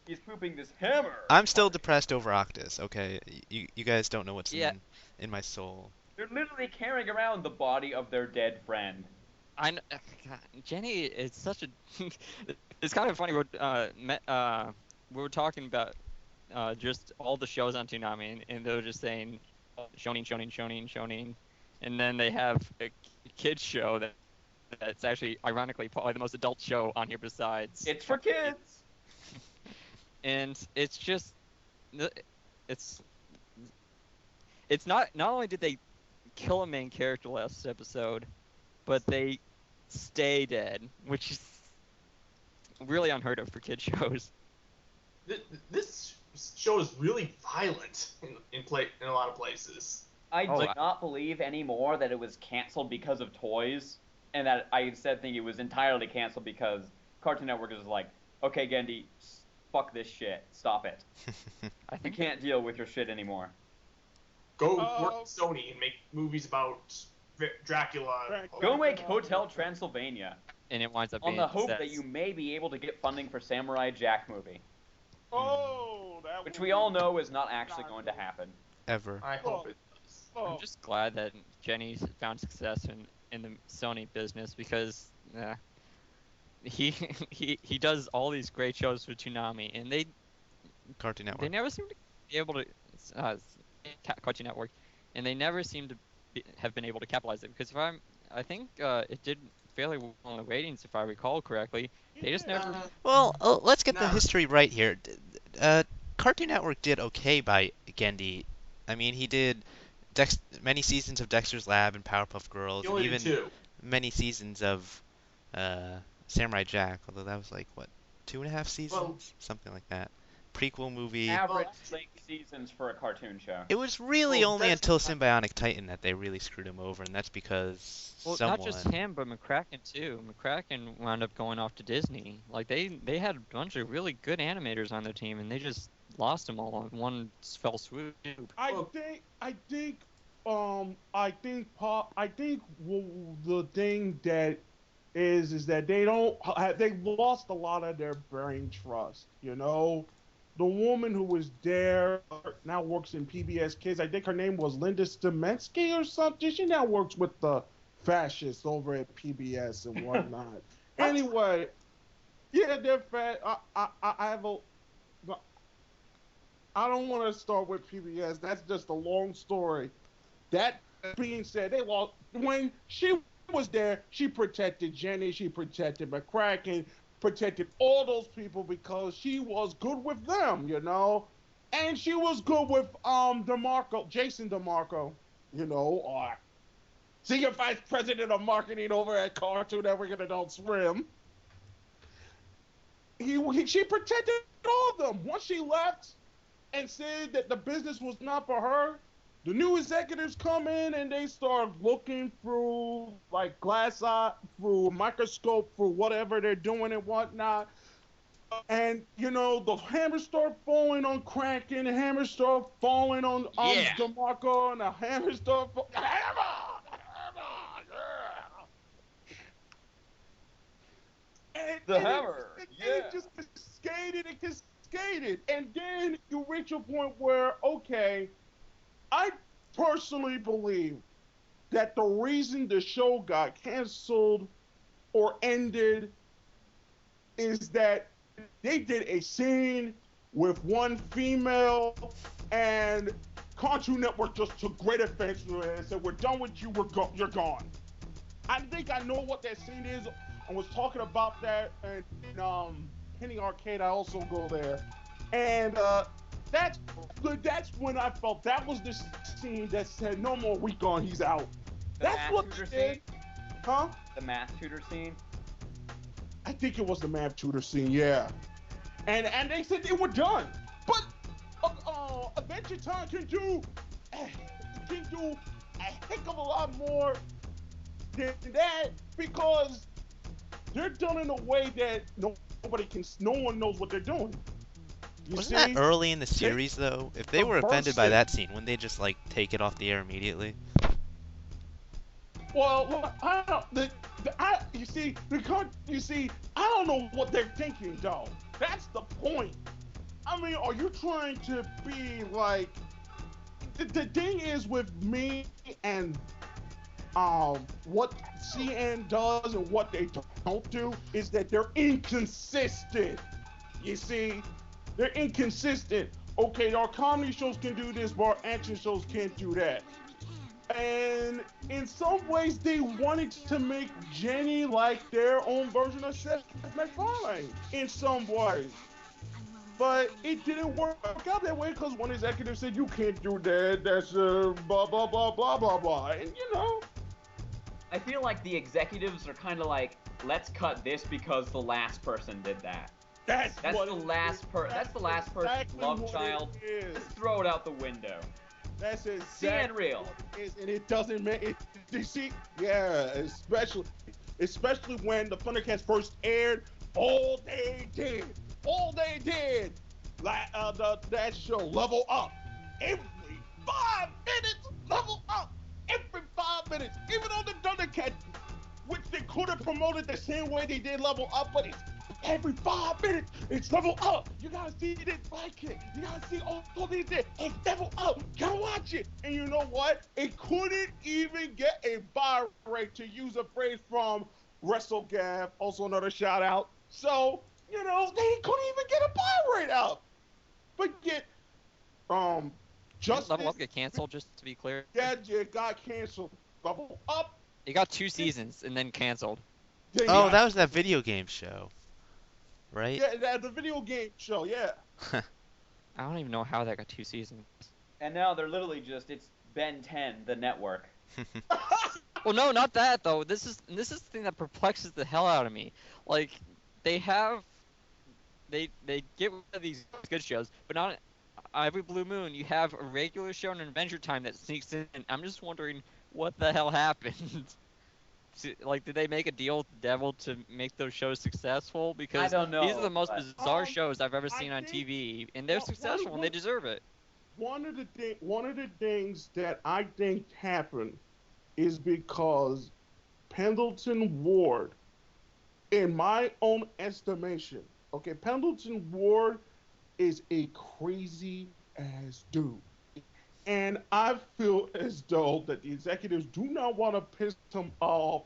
He's pooping this hammer. I'm still depressed over Octus, okay? You guys don't know what's Yeah. in my soul. They're literally carrying around the body of their dead friend. I know, God, Jenny is such a. It's kind of funny. We were talking about just all the shows on Toonami, and they were just saying shonen, and then they have a kids show that's actually ironically probably the most adult show on here besides. It's for kids. And it's just, it's not only did they kill a main character last episode, but they stay dead, which is really unheard of for kid shows. This show is really violent in a lot of places. I Oh, do not believe anymore that it was canceled because of toys, and that I instead think it was entirely canceled because Cartoon Network is like, okay, Gendy, fuck this shit, stop it. I We think can't deal with your shit anymore. Go work at Sony and make movies about Dracula. Go make Hotel Transylvania and it winds up on being the hope that success. you may be able to get funding for Samurai Jack movie, Oh, that which would we be- all know is not actually going to happen. Ever. I hope it does. Oh, I'm just glad that Jenny's found success in the Sony business because he does all these great shows for Toonami, and Cartoon they Network. never seem to be able to Cartoon Network, and they never seem to have been able to capitalize it because I think it did fairly well in the ratings if I recall correctly. They just never. Well, let's get the No. history right here. Cartoon Network did okay by Gendy. I mean, he did many seasons of Dexter's Lab and Powerpuff Girls, You and only even did 2. many seasons of Samurai Jack. Although that was like what, 2.5 seasons, Well, something like that. Prequel movie. Average length seasons for a cartoon show. It was really Well, only that's until Symbionic Titan that they really screwed him over, and that's because Well, someone. not just him, but McCracken too. McCracken wound up going off to Disney. Like they had a bunch of really good animators on their team, and they just lost them all in one fell swoop. I think the thing that is that they lost a lot of their brain trust. You know, the woman who was there now works in PBS Kids. I think her name was Linda Stemensky or something. She now works with the fascists over at PBS and whatnot. Anyway, yeah, they're fat. I have a. I don't want to start with PBS. That's just a long story. That being said, they lost when she was there. She protected Jenny. She protected McCracken. Protected all those people because she was good with them, you know, and she was good with Jason DeMarco, you know, or senior vice president of marketing over at Cartoon Network and Adult Swim. She protected all of them. Once she left and said that the business was not for her, the new executives come in and they start looking through like glass eye, through a microscope, for whatever they're doing and whatnot. And you know the hammer start falling on Kraken, the hammer start falling on DeMarco, and the hammer start hammer, hammer, it just cascaded, and then you reach a point where okay. I personally believe that the reason the show got canceled or ended is that they did a scene with one female and Cartoon Network just took great offense to it and said, "We're done with you, you're gone." I think I know what that scene is. I was talking about that in Penny Arcade. I also go there. And that's when I felt that was the scene that said, "No more week on, he's out." That's what they did. Huh? The math tutor scene? I think it was the math tutor scene, yeah. And they said they were done. But Adventure Time can do a heck of a lot more than that because they're done in a way that no one knows what they're doing. Wasn't that early in the series, though? If they were offended by that scene, wouldn't they just, like, take it off the air immediately? Well, I don't. You see, I don't know what they're thinking, though. That's the point. I mean, are you trying to be like? The thing is with me and what CN does and what they don't do is that they're inconsistent. You see. They're inconsistent. Okay, our comedy shows can do this, but our action shows can't do that. And in some ways, they wanted to make Jenny like their own version of Seth MacFarlane in some ways. But it didn't work out that way because one executive said, "You can't do that. That's blah, blah, blah, blah, blah, blah." And you know. I feel like the executives are kind of like, let's cut this because the last person did that. That's the last person's love child. Let's throw it out the window. That's exactly real. What it is, and it doesn't make it. You see, yeah, especially when the Thundercats first aired, all they did, like that show, Level Up, every 5 minutes, Level Up, every 5 minutes, even on the Thundercats, which they could have promoted the same way they did Level Up, but it's every 5 minutes, it's Level Up. You gotta see it, like it. You gotta see all these things. It's Level Up. You gotta watch it. And you know what? It couldn't even get a buy rate, to use a phrase from WrestleGAF, also another shout out. So, you know, they couldn't even get a buy rate up. But yet, Didn't Level Up get canceled, just to be clear? Yeah, it got canceled. Level Up. It got 2 seasons and then canceled. Oh, that was that video game show. Right? Yeah, the video game show, yeah. I don't even know how that got 2 seasons. And now they're literally just, it's Ben 10, the network. Well, no, not that though. This is the thing that perplexes the hell out of me. Like, they get rid of these good shows, but not every blue moon you have a regular show and an Adventure Time that sneaks in. I'm just wondering what the hell happened. Like, did they make a deal with the devil to make those shows successful? Because I don't know, these are the most but- bizarre shows I've ever seen I on think- TV, and they're successful and they deserve it. One of the things that I think happened is because Pendleton Ward, in my own estimation, okay, Pendleton Ward is a crazy ass dude. And I feel as though that the executives do not want to piss him off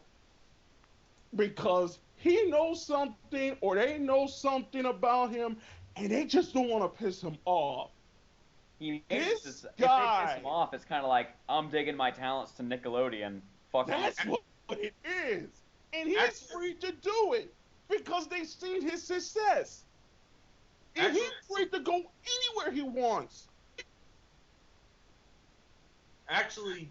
because he knows something or they know something about him and they just don't want to piss him off. If This they guy- piss him off, it's kind of like, I'm digging my talents to Nickelodeon. Fuck you. That's what it is. And he's free to do it because they've seen his success. And he's free to go anywhere he wants. Actually,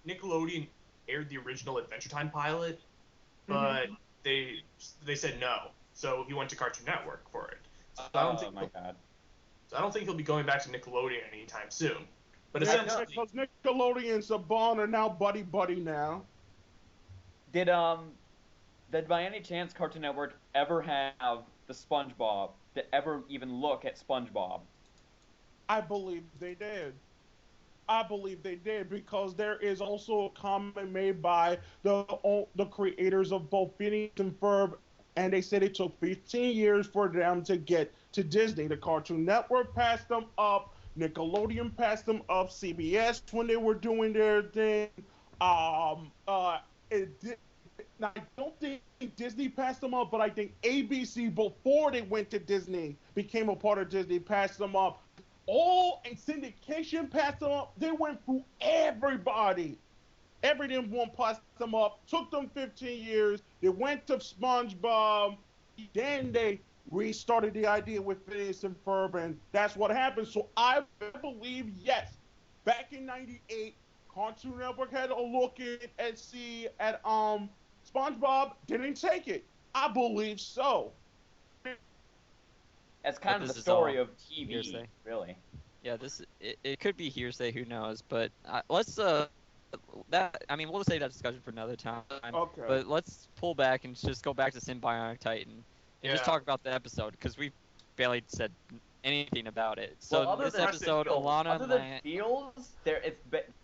Nickelodeon aired the original Adventure Time pilot, but they said no. So he went to Cartoon Network for it. So I don't think my god. So I don't think he'll be going back to Nickelodeon anytime soon. But Yeah, essentially, because Nickelodeon and Saban are now buddy now. Did by any chance Cartoon Network ever have the SpongeBob to ever even look at SpongeBob? I believe they did. I believe they did because there is also a comment made by the creators of both Phineas and Ferb, and they said it took 15 years for them to get to Disney. The Cartoon Network passed them up, Nickelodeon passed them up, CBS when they were doing their thing. I don't think Disney passed them up, but I think ABC before they went to Disney became a part of Disney, passed them up. All and syndication passed them up. They went through everybody. Everything one passed them up. Took them 15 years. They went to SpongeBob. Then they restarted the idea with Phineas and Ferb, and that's what happened. So I believe, yes, back in '98, Cartoon Network had a look at SpongeBob, didn't take it. I believe so. That's kind But of the this is story all of TV, hearsay. really. Yeah, it could be hearsay. Who knows? But let's we'll save that discussion for another time. Okay. But let's pull back and just go back to Symbionic Titan and just Yeah. talk about the episode because we barely said anything about it. So Well, other this than episode, feels, Alana other and than Lance. feels, the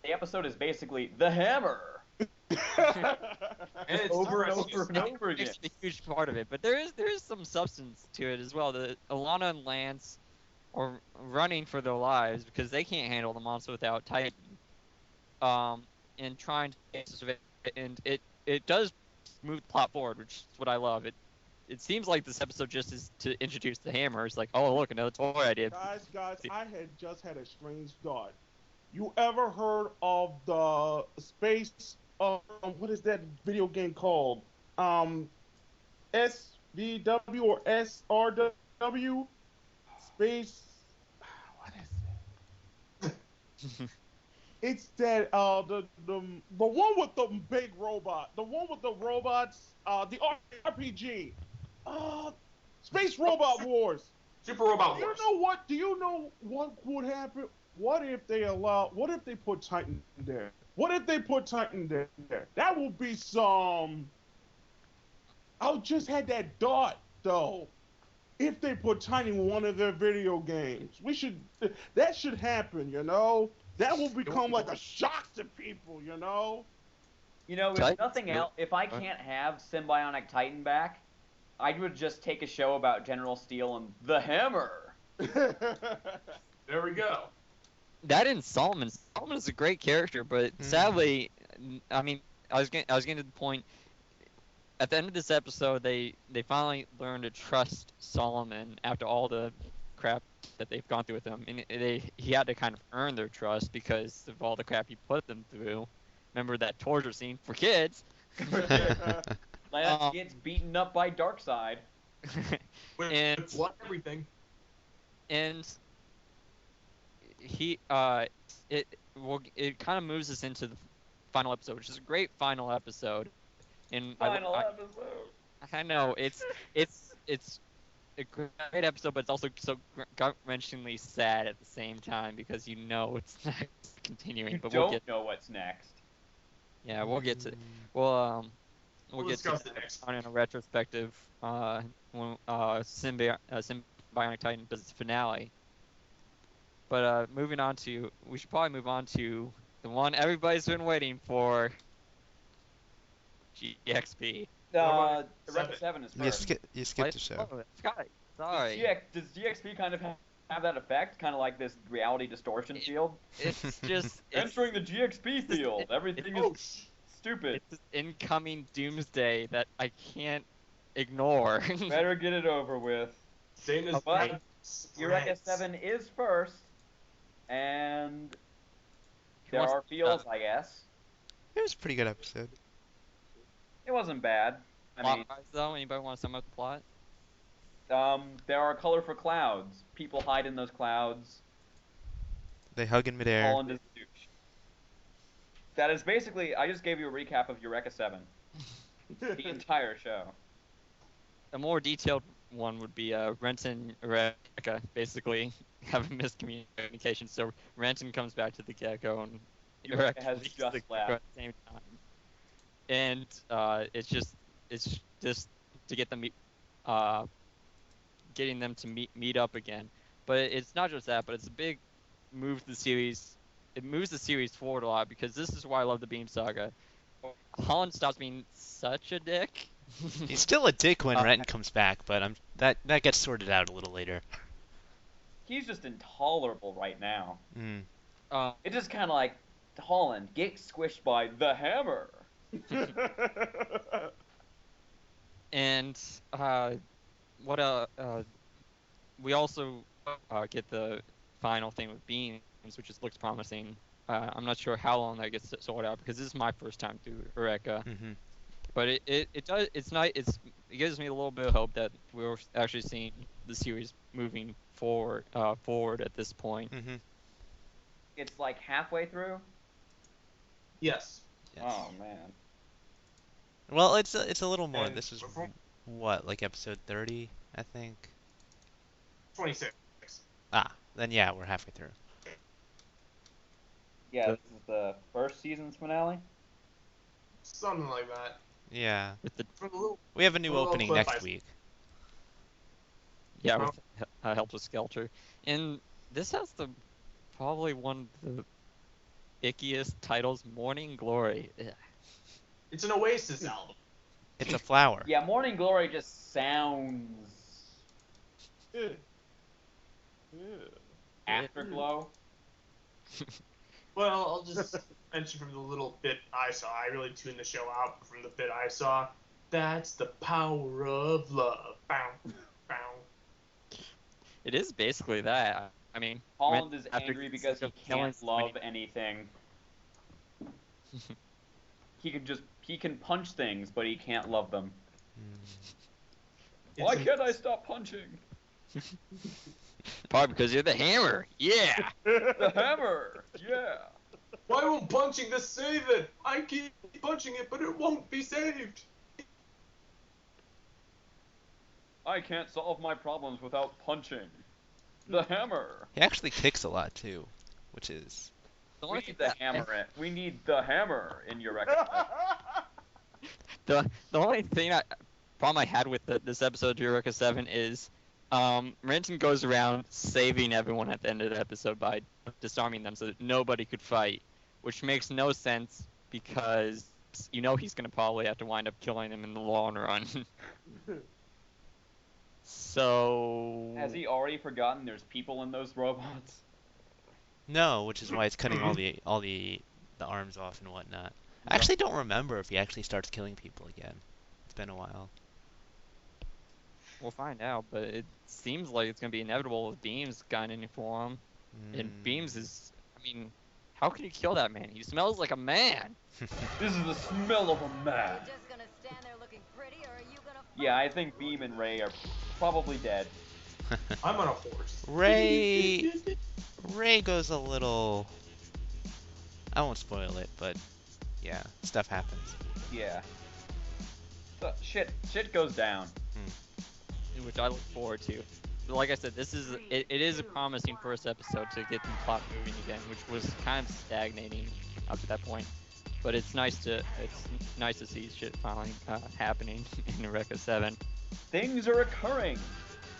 episode is basically the Hammer. and it's Over and interesting. over and over again. It's a huge part of it, but there is some substance to it as well. The Alana and Lance are running for their lives because they can't handle the monster without Titan. And trying to and it does move the plot forward, which is what I love. It seems like this episode just is to introduce the Hammer. It's like, oh look, another toy idea. Guys, I had just had a strange thought. You ever heard of the space? What is that video game called? SVW or SRW? Space. What is it? It's that the one with the big robot, the one with the robots, the RPG, Space Robot Wars. Super Robot Do you Wars. know what? Do you know what would happen? What if they put Titan there? What if they put Titan there? That would be some. I just had that thought though. If they put Titan in one of their video games, that should happen, you know? That will become like a shock to people, you know? You know, if Titan? nothing else, if I can't have Symbionic Titan back, I would just take a show about General Steel and the Hammer. There we go. That and Solomon. Solomon is a great character, but sadly, I mean, I was getting to the point. At the end of this episode, they finally learned to trust Solomon after all the crap that they've gone through with him, and he had to kind of earn their trust because of all the crap he put them through. Remember that torture scene for kids? Lance gets beaten up by Darkseid. With blood and everything. And he it kind of moves us into the final episode, which is a great final episode. And Final episode. I know it's a great episode, but it's also so gut-wrenchingly sad at the same time because you know it's not continuing. You but don't know what's next. Yeah, we'll get to we'll get discuss to it next on in a retrospective when Symbionic Titan does its finale. But we should probably move on to the one everybody's been waiting for, GXP. Eureka 7 is first. You skipped the show. Oh, sorry. Does GXP kind of have that effect? Kind of like this reality distortion field? It's just Entering the GXP field. Everything is stupid. It's this incoming doomsday that I can't ignore. Better get it over with. Same as But Eureka 7 is first, and there are fields, I guess. It was a pretty good episode. It wasn't bad. I mean, Plot-wise, though, anybody want to sum up the plot? there are colorful clouds. People hide in those clouds. They hug in midair. Holland is a douche. That is basically. I just gave you a recap of Eureka 7. The entire show. A more detailed one would be Renton and Eureka basically have a miscommunication. So Renton comes back to the Gecko and Eureka has leaves just the Gecko left. at the same time. And it's just to get them getting them to meet up again. But it's not just that, but it's a big move to the series. It moves the series forward a lot because this is why I love the Beam Saga. Holland stops being such a dick. He's still a dick when Renton comes back, but that gets sorted out a little later. He's just intolerable right now. Mm. It's just kind of like Holland get squished by the hammer. And we also get the final thing with Beams, which just looks promising. I'm not sure how long that gets sorted out because this is my first time through Eureka. Mm-hmm. But it does. It's nice. It gives me a little bit of hope that we're actually seeing the series moving forward at this point. Mm-hmm. It's like halfway through. Yes. Oh man. Well, it's a little more. And This is before- what, like episode 30, I think. 26. Then yeah, we're halfway through. Yeah, this is the first season's finale. Something like that. Yeah. For the little, We have a new Well, opening clip next I- week. Yeah, with Helter Skelter, and this has probably one of the ickiest titles, Morning Glory. Ugh. it's an Oasis album. It's a flower. Yeah, Morning Glory just sounds Yeah. afterglow. Well, I'll just mention from the little bit I saw. I really tuned the show out from the bit I saw. That's the power of love. Bow, bow. It is basically that. I mean, Holland is after angry because he of killing can't so many- love anything. He can punch things, but he can't love them. Why It's can't I stop punching? Probably because you're the hammer. Yeah. The hammer! Yeah! Why won't punching this save it? I keep punching it, but it won't be saved. I can't solve my problems without punching. The hammer! He actually kicks a lot too, which is The We only need thing the hammer. We need the hammer in Eureka. the only problem I had with this episode of Eureka 7 is Renton goes around saving everyone at the end of the episode by disarming them so that nobody could fight, which makes no sense because you know he's going to probably have to wind up killing them in the long run. So... Has he already forgotten there's people in those robots? no, which is why it's cutting all the arms off and whatnot. I actually don't remember if he actually starts killing people again. It's been a while. We'll find out, but it seems like it's going to be inevitable with Beams got any form. And Beams is... I mean, how can you kill that man? He smells like a man! This is the smell of a man. Just gonna stand there looking pretty, or are you gonna Yeah, I think Beam and Ray are probably dead. I'm on a horse. Ray goes a little I won't spoil it, but yeah, stuff happens. Yeah. So, shit goes down. which I look forward to. But like I said, it is a promising first episode to get the plot moving again, which was kind of stagnating up to that point. But it's nice to see shit finally happening in Eureka 7. Things are occurring.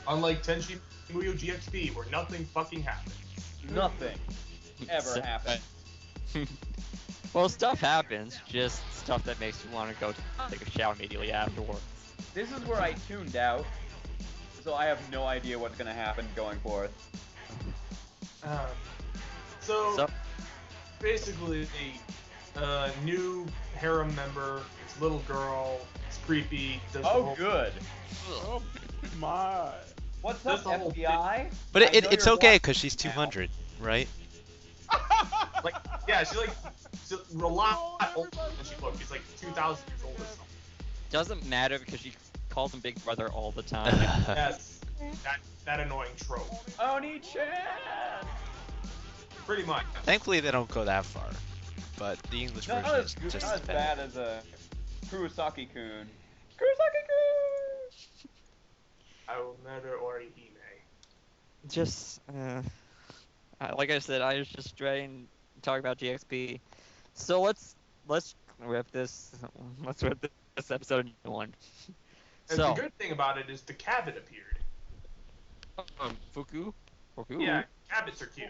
Unlike Tenchi Muyo GXP, where nothing fucking happens. Nothing ever happens. Well, stuff happens, just stuff that makes you want to go take a shower immediately afterwards. This is where I tuned out, so I have no idea what's gonna happen going forth. So basically, a new harem member, it's a little girl, it's creepy. Does the Oh, whole- good. Oh my. What's That's up, the whole FBI? But I know it's you're okay watching because she's now. 200, right? Like, yeah, she's a lot older than she looks. She's like 2,000 years old or something. Doesn't matter because she calls him Big Brother all the time. Yes, that annoying trope. Oni-chan! Pretty much. Thankfully, they don't go that far. But the English Not version as, is just not as as bad. bad as a Kurosaki-kun. Kurosaki-kun! I will murder Orihime. Just, like I said, I was just trying to talk about GXP. So let's rip this. Let's rip this episode into one. And So, the good thing about it is the cabin appeared. Fuku. Yeah, cabins are cute.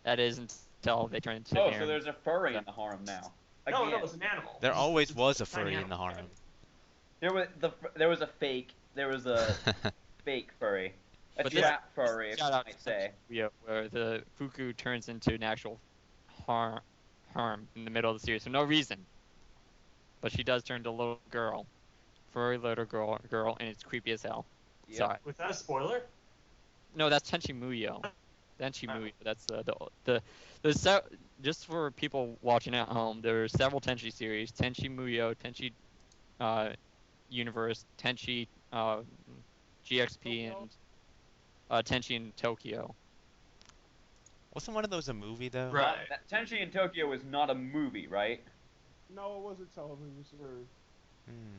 That is until they turn into. Oh, Aaron. so there's a furry in the harem now. No, Again. it's an animal. There always was a Tiny furry in animal. the harem. There was a fake fake furry. A But this- trap furry, if you Shout out might say. Yeah, where the Fuku turns into an actual harm in the middle of the series for no reason. But she does turn to a little girl, furry little girl, and it's creepy as hell. Yep. Sorry. Was that a spoiler? No, that's Tenchi Muyo. Tenchi Muyo. That's just for people watching at home. There are several Tenchi series: Tenchi Muyo, Tenchi Universe, Tenchi GXP, and Tenchi in Tokyo. Wasn't one of those a movie though? Right. Tenchi in Tokyo is not a movie, right? No, it was a television series. Hmm.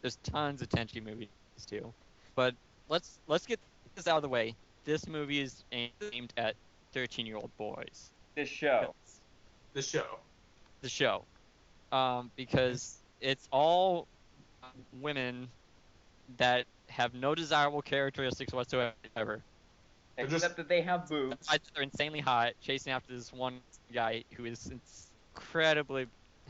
There's tons of Tenchi movies too, but let's get this out of the way. This movie is aimed at 13-year-old boys. This show. The show. The show, because it's all women that have no desirable characteristics whatsoever. Except that they have boobs. Besides, they're insanely hot, chasing after this one guy who is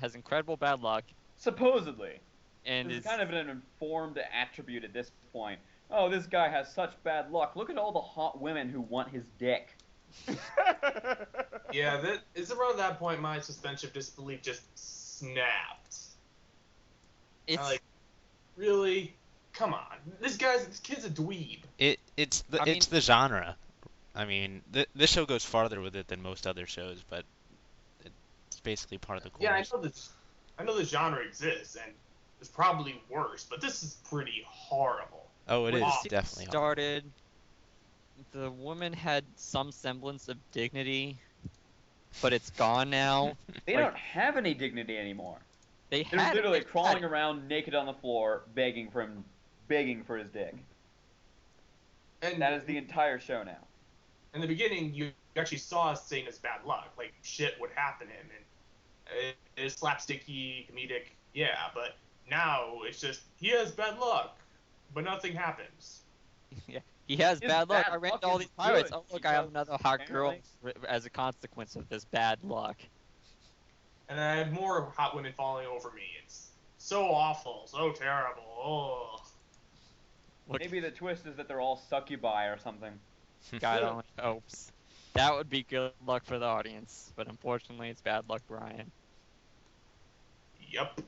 has incredible bad luck, Supposedly. and This is is kind of an informed attribute at this point. Oh, this guy has such bad luck. Look at all the hot women who want his dick. Yeah, it's around that point my suspension of disbelief just snapped. it's I'm like, really? Come on. This kid's a dweeb. It's the genre. I mean, this show goes farther with it than most other shows, but it's basically part of the course. Yeah, I know the genre exists, and it's probably worse, but this is pretty horrible. Oh, it when is the series definitely. started. The woman had some semblance of dignity, but it's gone now. They Like- don't have any dignity anymore. They They're had literally it, crawling around naked on the floor, begging for his dick. And That is the entire show now. in the beginning, you actually saw Satan's bad luck. Like, shit would happen to him, and it's slapsticky, comedic, yeah, but now it's just, he has bad luck, but nothing happens. Yeah, he has His bad luck. bad I ran luck into all is these pirates. good Oh look, I have because another hot girl apparently- as a consequence of this bad luck. And I have more hot women falling over me. It's so awful, so terrible. Oh. Look, Maybe the twist is that they're all succubi or something. God only hopes. That would be good luck for the audience, but unfortunately, it's bad luck, Brian. Yep.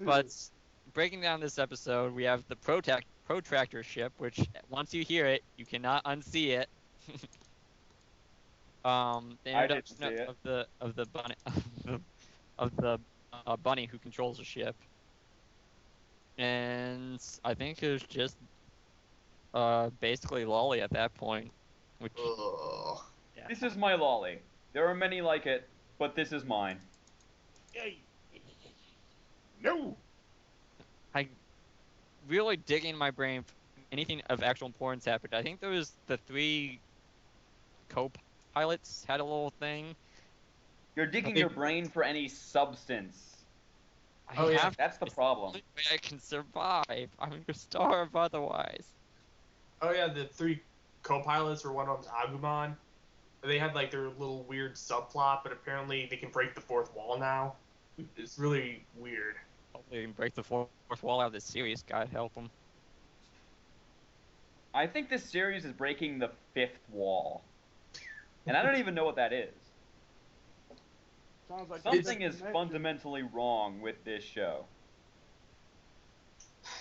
But breaking down this episode, we have the protractor ship, which once you hear it, you cannot unsee it. The I didn't introduction see it. of the bunny of the bunny who controls the ship, and I think it was just basically Lolly at that point, which Ugh. yeah, This is my lolly. There are many like it, but this is mine. Hey. No. I really digging in my brain if anything of actual importance happened. I think there was the 3 co-pilots had a little thing. You're digging your brain for any substance. I yeah, have That's the problem. the only way I can survive. I'm gonna starve otherwise. Oh yeah, the 3 co-pilots were one of them's Agumon. They had like their little weird subplot, but apparently they can break the 4th wall now. It's really weird. Hopefully, they can break the 4th wall out of this series. God help them. I think this series is breaking the 5th wall. And I don't even know what that is. Sounds like Something is fundamentally wrong with this show.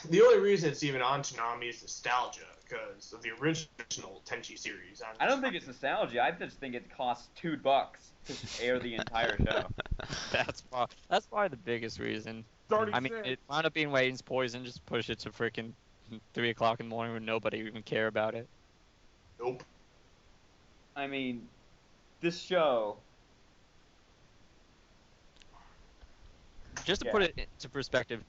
The only reason it's even on Toonami is nostalgia, because of the original Tenchi series. I don't think it's nostalgia. I just think it costs $2 to air the entire show. That's probably the biggest reason. 30 I mean, cents. it wound up being Waiting's poison. Just push it to freaking 3 o'clock in the morning when nobody even care about it. Nope. I mean, this show. Just to put it into perspective,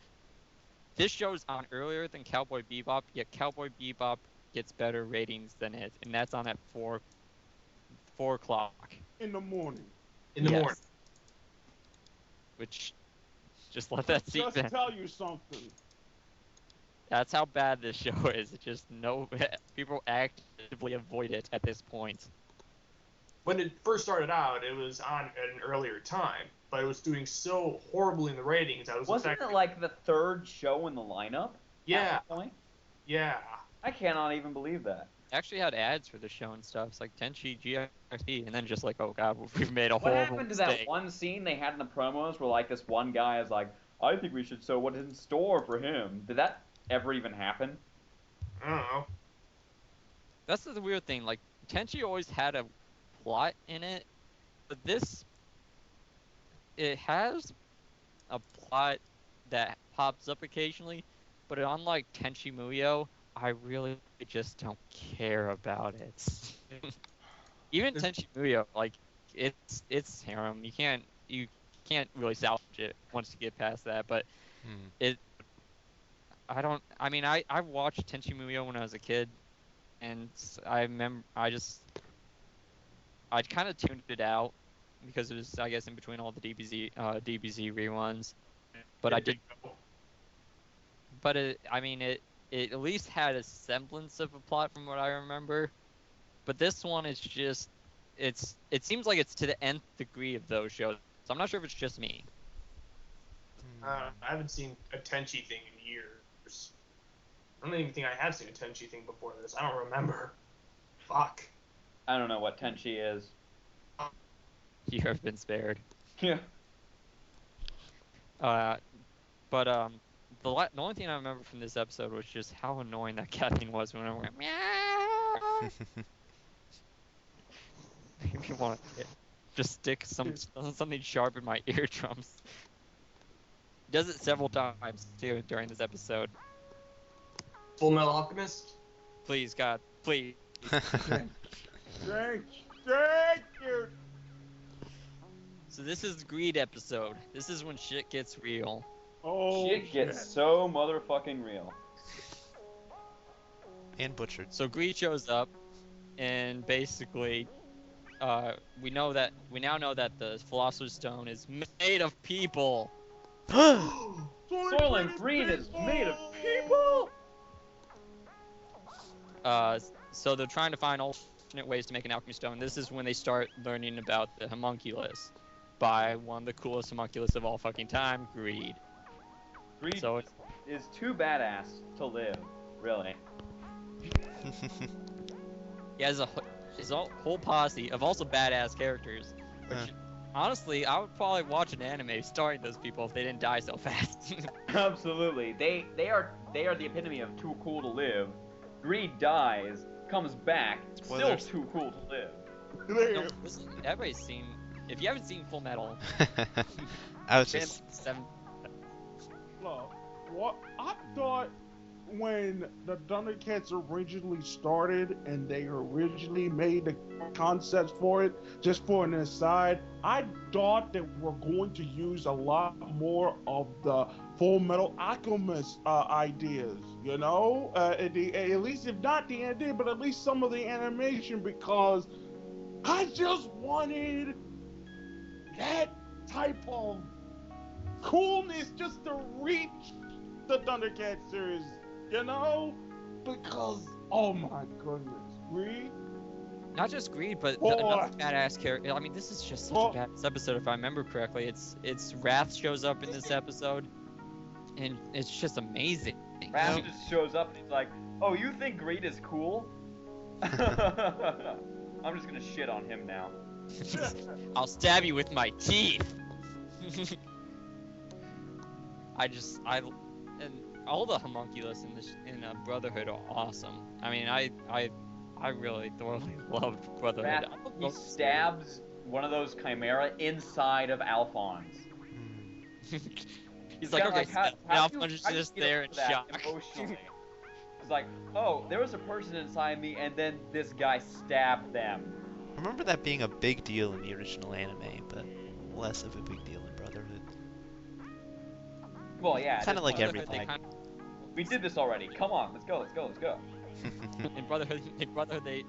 this show's on earlier than Cowboy Bebop, yet Cowboy Bebop gets better ratings than it, and that's on at 4 o'clock. In the morning. In the Yes. morning. Which, just let that sink Just in. tell you something. That's how bad this show is. It just people actively avoid it at this point. When it first started out, it was on at an earlier time, but it was doing so horribly in the ratings. Wasn't it like the 3rd show in the lineup? Yeah. At that point? Yeah. I cannot even believe that. Actually had ads for the show and stuff. It's like Tenchi GXP, and then just like, oh god, we've made a What horrible happened to mistake. that one scene they had in the promos where like this one guy is like, I think we should show what is in store for him. Did that ever even happen? I don't know. That's the weird thing. Like Tenchi always had a plot in it, but it has a plot that pops up occasionally, but unlike Tenchi Muyo, I really just don't care about it. Even Tenchi Muyo, like it's harem. You can't really salvage it once you get past that, but I watched Tenchi Muyo when I was a kid, and I remember I kind of tuned it out because it was, I guess, in between all the DBZ reruns. But I did. But it at least had a semblance of a plot from what I remember. But this one is just, it seems like it's to the nth degree of those shows. So I'm not sure if it's just me. I haven't seen a Tenchi thing in years. I don't even think I have seen a Tenchi thing before this. I don't remember. Fuck. I don't know what Tenchi is. You have been spared. Yeah. But the only thing I remember from this episode was just how annoying that cat thing was when I went meow. Made me want to just stick something sharp in my eardrums. He does it several times too during this episode. Full Metal Alchemist? Please, God, please. Thank you. So this is the Greed episode. This is when shit gets real. Oh, Shit gets so motherfucking real. And butchered. So Greed shows up, and basically, we now know that the Philosopher's Stone is made of people. Soylent Green is made of people! So they're trying to find alternate ways to make an alchemy stone. This is when they start learning about the homunculus by one of the coolest homunculus of all fucking time, Greed. Greed So is too badass to live, really. he has his whole posse of also badass characters. Which, honestly, I would probably watch an anime starring those people if they didn't die so fast. Absolutely. They are the epitome of too cool to live. Greed dies, comes back, Spoilers. still too cool to live. No, listen, everybody's seen. If you haven't seen Full Metal, I was just. seven. Look, what I thought when the Thundercats originally started and they originally made the concepts for it, just for an aside, I thought that we're going to use a lot more of the Full Metal Alchemist ideas, you know? At least, if not the idea, but at least some of the animation, because I just wanted that type of coolness just to reach the Thundercat series, you know? Because, oh my goodness, Greed? Not just Greed, but Oh, another badass character. I mean, this is just such a badass episode, if I remember correctly. It's Wrath shows up in this episode, and it's just amazing. Wrath just shows up and he's like, "Oh, you think Greed is cool?" I'm just gonna shit on him now. I'll stab you with my teeth. And all the homunculus in Brotherhood are awesome. I mean, I really thoroughly loved Brotherhood. Wrath, he stabs one of those chimera inside of Alphonse. He's like, okay, Alphonse is just there in shock. Emotionally. It's like, oh, there was a person inside me, and then this guy stabbed them. I remember that being a big deal in the original anime, but less of a big deal in Brotherhood. Well, yeah. Kind of like everything. We did this already. Come on, let's go. In Brotherhood,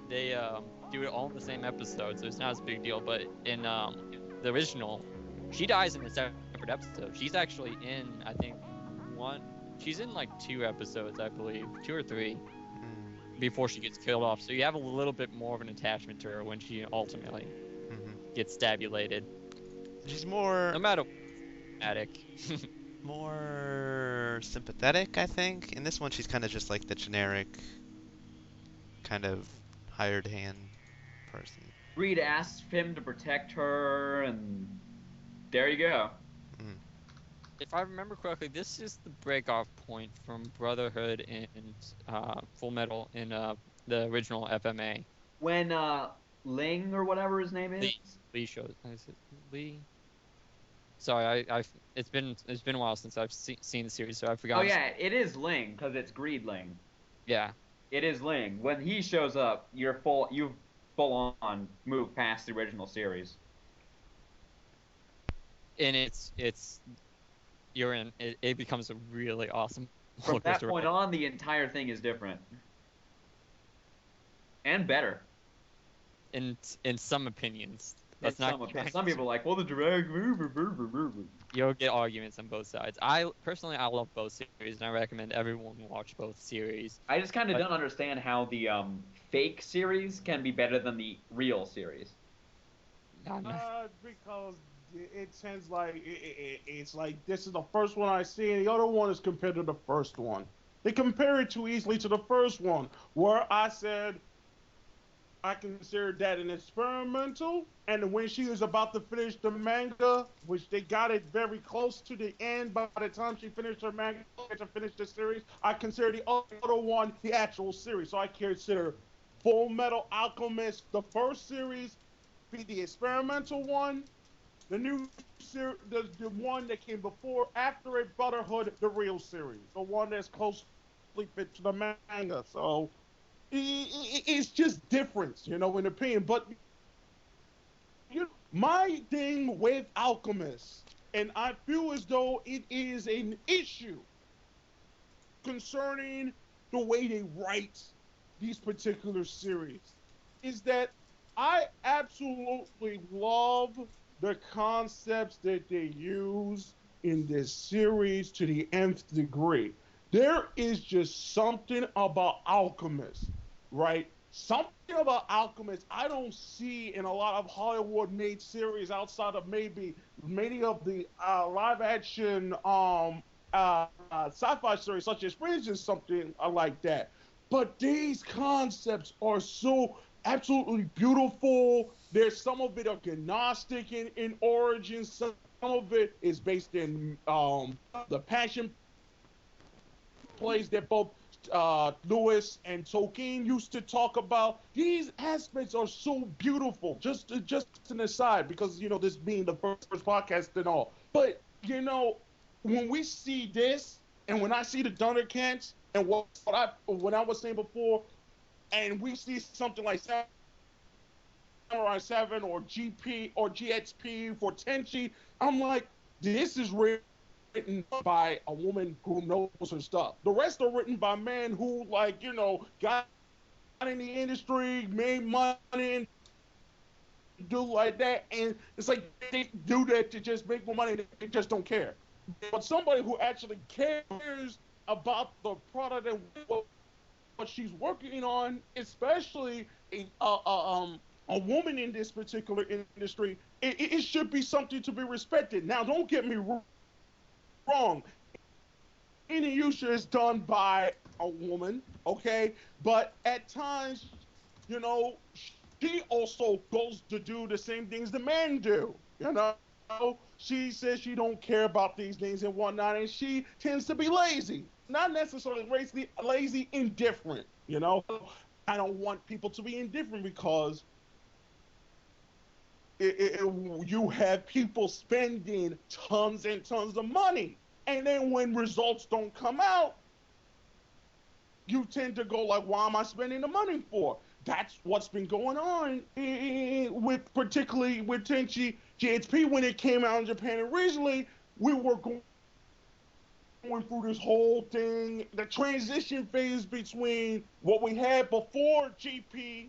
they do it all in the same episode, so it's not as big deal. But in the original, she dies in a separate episode. She's actually in, I think, she's in like 2 episodes, I believe, 2 or 3, before she gets killed off. So you have a little bit more of an attachment to her when she ultimately gets stabulated. She's more... No matter what, addict. More sympathetic, I think. In this one, she's kind of just like the generic kind of hired hand person. Reed asks him to protect her, and there you go. If I remember correctly, this is the break-off point from Brotherhood and Full Metal in the original FMA. When Ling or whatever his name is. Lee shows. Is it Lee? Sorry, it's been a while since I've seen the series, so I forgot. Oh yeah, it is Ling because it's Greed Ling. Yeah. It is Ling. When he shows up, you've full on moved past the original series. And it becomes a really awesome. From that point on, the entire thing is different. And better. In some opinions. Some people are like, well, the direct. You'll get arguments on both sides. I love both series, and I recommend everyone watch both series. I just kind of don't understand how the fake series can be better than the real series. Because it tends like it's like this is the first one I see, and the other one is compared to the first one. They compare it too easily to the first one, where I said I considered that an experimental, and when she was about to finish the manga, which they got it very close to the end by the time she finished her manga to finish the series, I consider the other one the actual series. So I consider Full Metal Alchemist, the first series, be the experimental one, the new series, the one that came before, after it, Brotherhood, the real series, the one that's closely fit to the manga. So it's just difference, in opinion. But my thing with Alchemist, and I feel as though it is an issue concerning the way they write these particular series, is that I absolutely love the concepts that they use in this series to the nth degree. There is just something about Alchemist, right? Something about Alchemist I don't see in a lot of Hollywood-made series outside of maybe many of the live-action sci-fi series, such as Fringe, something like that. But these concepts are so absolutely beautiful. There's some of it are Gnostic in origin. Some of it is based in the Passion plays that both Lewis and Tolkien used to talk about. These aspects are so beautiful. Just an aside, because this being the first podcast and all. But when we see this, and when I see the Thundercats, And when I was saying before, and we see something like Samurai 7 or GP or GXP for Tenchi, I'm like, this is written by a woman who knows her stuff. The rest are written by men who, like, got in the industry, made money, and do like that. And it's like they do that to just make more money. They just don't care. But somebody who actually cares about the product and what she's working on, especially a woman in this particular industry, it should be something to be respected. Now, don't get me wrong. Inuyasha is done by a woman, okay? But at times, she also goes to do the same things the men do, She says she don't care about these things and whatnot, and she tends to be lazy. Not necessarily lazy, indifferent, I don't want people to be indifferent because you have people spending tons and tons of money. And then when results don't come out, you tend to go like, why am I spending the money for? That's what's been going on particularly with Tenchi GHP when it came out in Japan originally. We were going through this whole thing, the transition phase between what we had before GHP,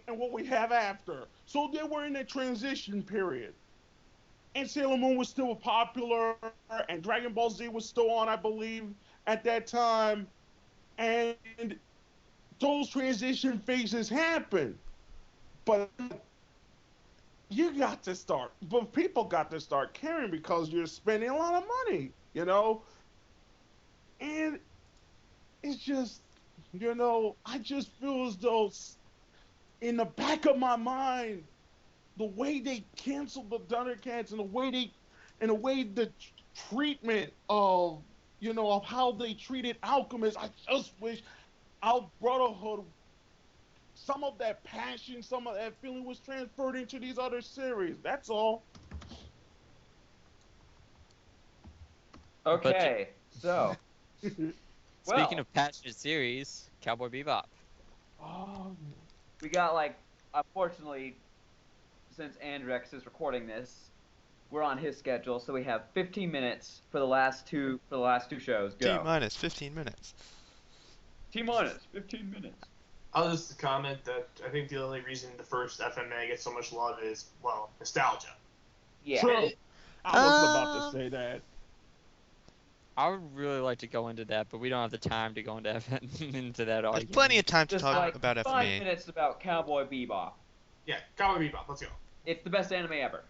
and what we have after. So they were in a transition period. And Sailor Moon was still popular, and Dragon Ball Z was still on, I believe, at that time. And those transition phases happen. But people got to start caring because you're spending a lot of money, And it's just, I just feel as though in the back of my mind, the way they canceled the Thundercats and the way the treatment of how they treated Alchemist, I just wish our Brotherhood, some of that passion, some of that feeling was transferred into these other series. That's all. Okay, so Speaking of passionate series, Cowboy Bebop. We got unfortunately, since Andrex is recording this, we're on his schedule, so we have 15 minutes for the last two shows. Go. T-minus 15 minutes. T-minus 15 minutes. I'll just comment that I think the only reason the first FMA gets so much love is, nostalgia. Yeah. True. I was about to say that. I would really like to go into that, but we don't have the time to go into into that argument. There's plenty of time to Just talk about FMA. 5 minutes about Cowboy Bebop. Yeah, Cowboy Bebop, let's go. It's the best anime ever.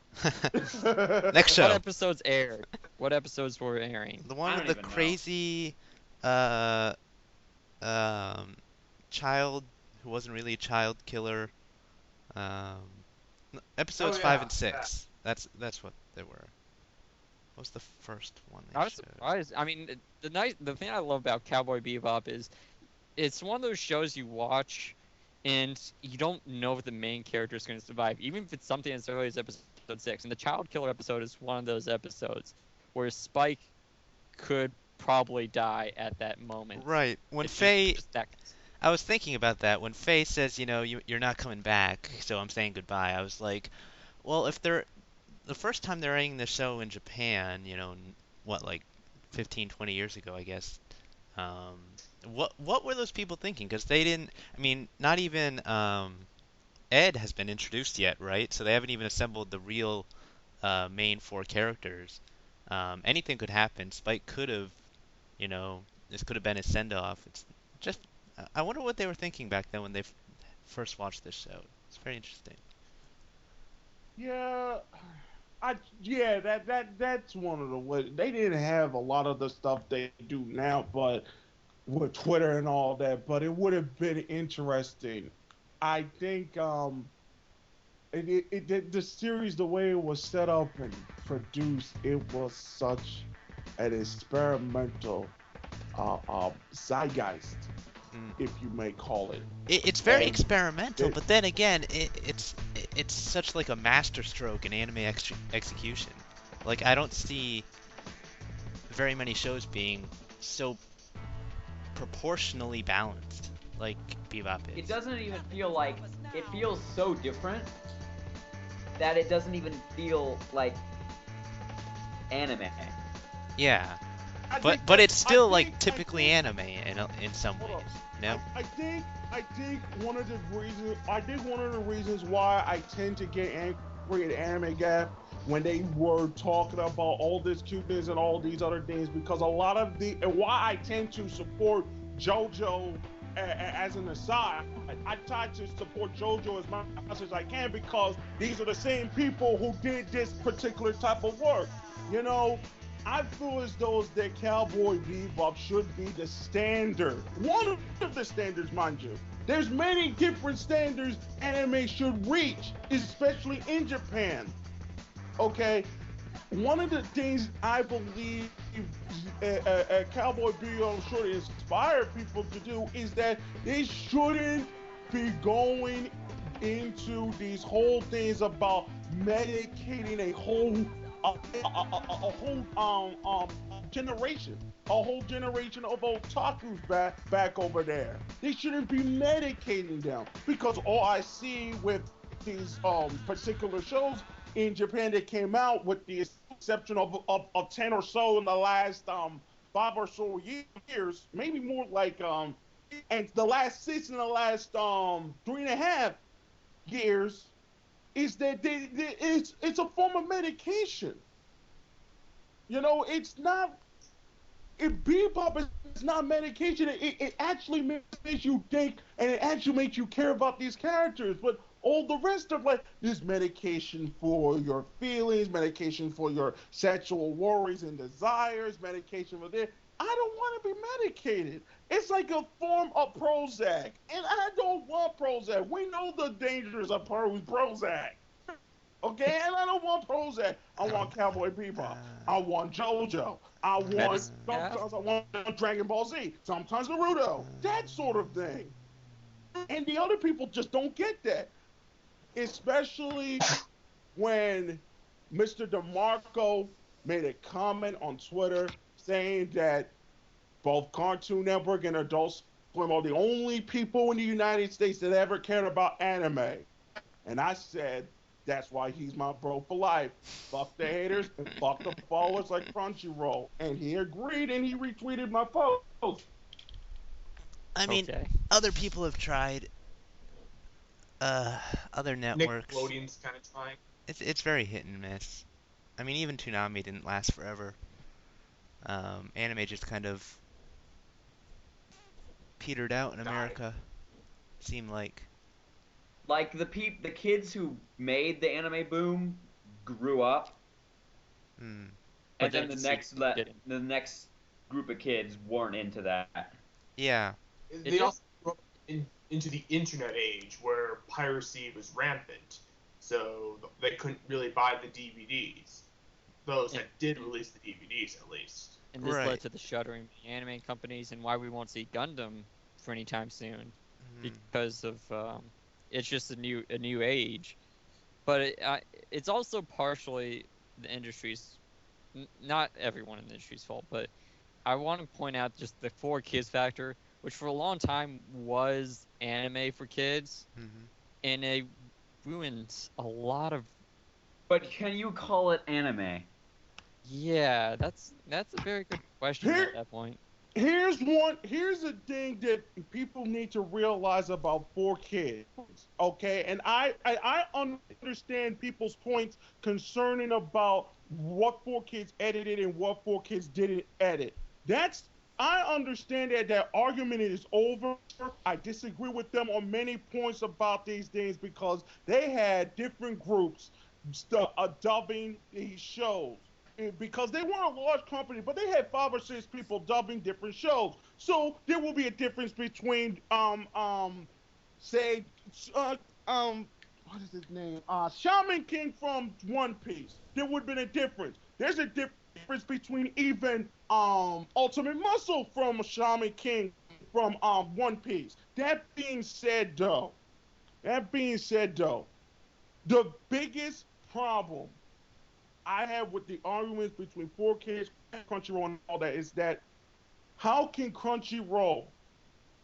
Next show. What episodes aired? What episodes were airing? The one with the crazy child who wasn't really a child killer. Episodes 5 and 6. Yeah. That's what they were. What was the first one they I was showed? surprised. I mean, the thing I love about Cowboy Bebop is it's one of those shows you watch and you don't know if the main character is going to survive, even if it's something as early as episode 6. And the child killer episode is one of those episodes where Spike could probably die at that moment. Right. When It's Faye, just that- I was thinking about that. When Faye says, you're not coming back, so I'm saying goodbye, I was like, well, if they're the first time they're airing the show in Japan, 15, 20 years ago, I guess. What were those people thinking? Because they didn't. I mean, not even Ed has been introduced yet, right? So they haven't even assembled the real main 4 characters. Anything could happen. Spike could have, this could have been his send-off. It's just, I wonder what they were thinking back then when they first watched this show. It's very interesting. Yeah. That's one of the ways. They didn't have a lot of the stuff they do now, but with Twitter and all that, but it would have been interesting. I think the series, the way it was set up and produced, it was such an experimental zeitgeist, if you may call it. It's very experimental, but then again, it's such like a masterstroke in anime execution. Like, I don't see very many shows being so proportionally balanced like Bebop is. It doesn't even feel like it feels so different that it doesn't even feel like anime. Yeah. I But it's still think- like typically anime in some Hold ways. on. No? I think one of the reasons why I tend to get angry at ToonamiGAF when they were talking about all this cuteness and all these other things, because a lot of and why I tend to support JoJo as an aside, I try to support JoJo as much as I can because these are the same people who did this particular type of work. You know, I feel as though that Cowboy Bebop should be the standard. One of the standards, mind you. There's many different standards anime should reach, especially in Japan. Okay? One of the things I believe Cowboy Bebop should inspire people to do is that they shouldn't be going into these whole things about medicating a whole generation, a whole generation of otakus back over there. They shouldn't be medicating them because all I see with these particular shows in Japan that came out, with the exception of 10 or so in the last 5 or so years, maybe more like and the last 6 in the last 3.5 years, is that it's a form of medication. You know, it's not. Bebop is not medication. It actually makes you think, and it actually makes you care about these characters. But all the rest of like this medication for your feelings, medication for your sexual worries and desires, medication for this. I don't want to be medicated. It's like a form of Prozac, and I don't want Prozac. We know the dangers of Prozac. Okay, and I don't want Prozac. I want Cowboy Bebop. I want JoJo. Sometimes I want Dragon Ball Z. Sometimes Naruto. That sort of thing. And the other people just don't get that. Especially when Mr. DeMarco made a comment on Twitter saying that both Cartoon Network and Adult Swim are the only people in the United States that ever cared about anime. And I said, that's why he's my bro for life. Fuck the haters and fuck the followers like Crunchyroll. And he agreed and he retweeted my post. I mean, other people have tried. Other networks. Nickelodeon's kind of trying. It's very hit and miss. I mean, even Toonami didn't last forever. Anime just kind of petered out in America. Seemed like. Like the kids who made the anime boom grew up, and then the next group of kids weren't into that. Yeah. They also grew up into the internet age where piracy was rampant, so they couldn't really buy the DVDs. Those that did release the DVDs, at least. And this led to the shuttering of the anime companies and why we won't see Gundam for any time soon, because of it's just a new age. But it's also partially the industry's, not everyone in the industry's fault, but I want to point out just the 4Kids factor, which for a long time was anime for kids, and it ruins a lot of. But can you call it anime? Yeah, that's a very good question at that point. Here's a thing that people need to realize about 4Kids, okay? And I understand people's points concerning about what 4Kids edited and what 4Kids didn't edit. I understand that argument is over. I disagree with them on many points about these things because they had different groups dubbing these shows. Because they weren't a large company, but they had 5 or 6 people dubbing different shows. So there will be a difference between say what is his name? Shaman King from One Piece. There would have been a difference. There's a difference between even Ultimate Muscle from Shaman King from One Piece. That being said though, the biggest problem I have with the arguments between 4Kids, Crunchyroll, and all that is that how can Crunchyroll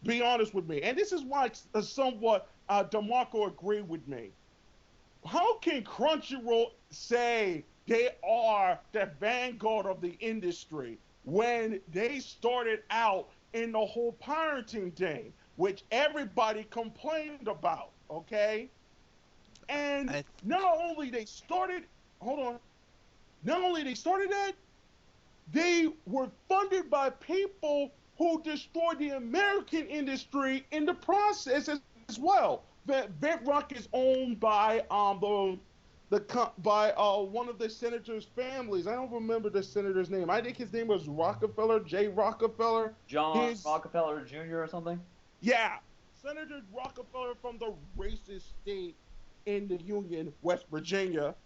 be honest with me? And this is why somewhat DeMarco agreed with me. How can Crunchyroll say they are the vanguard of the industry when they started out in the whole pirating thing, which everybody complained about, okay? And not only they started, not only they started that, they were funded by people who destroyed the American industry in the process as well. Bedrock is owned by one of the senator's families. I don't remember the senator's name. I think his name was Rockefeller, J. Rockefeller. John Rockefeller Jr. or something? Yeah, Senator Rockefeller from the racist state in the Union, West Virginia.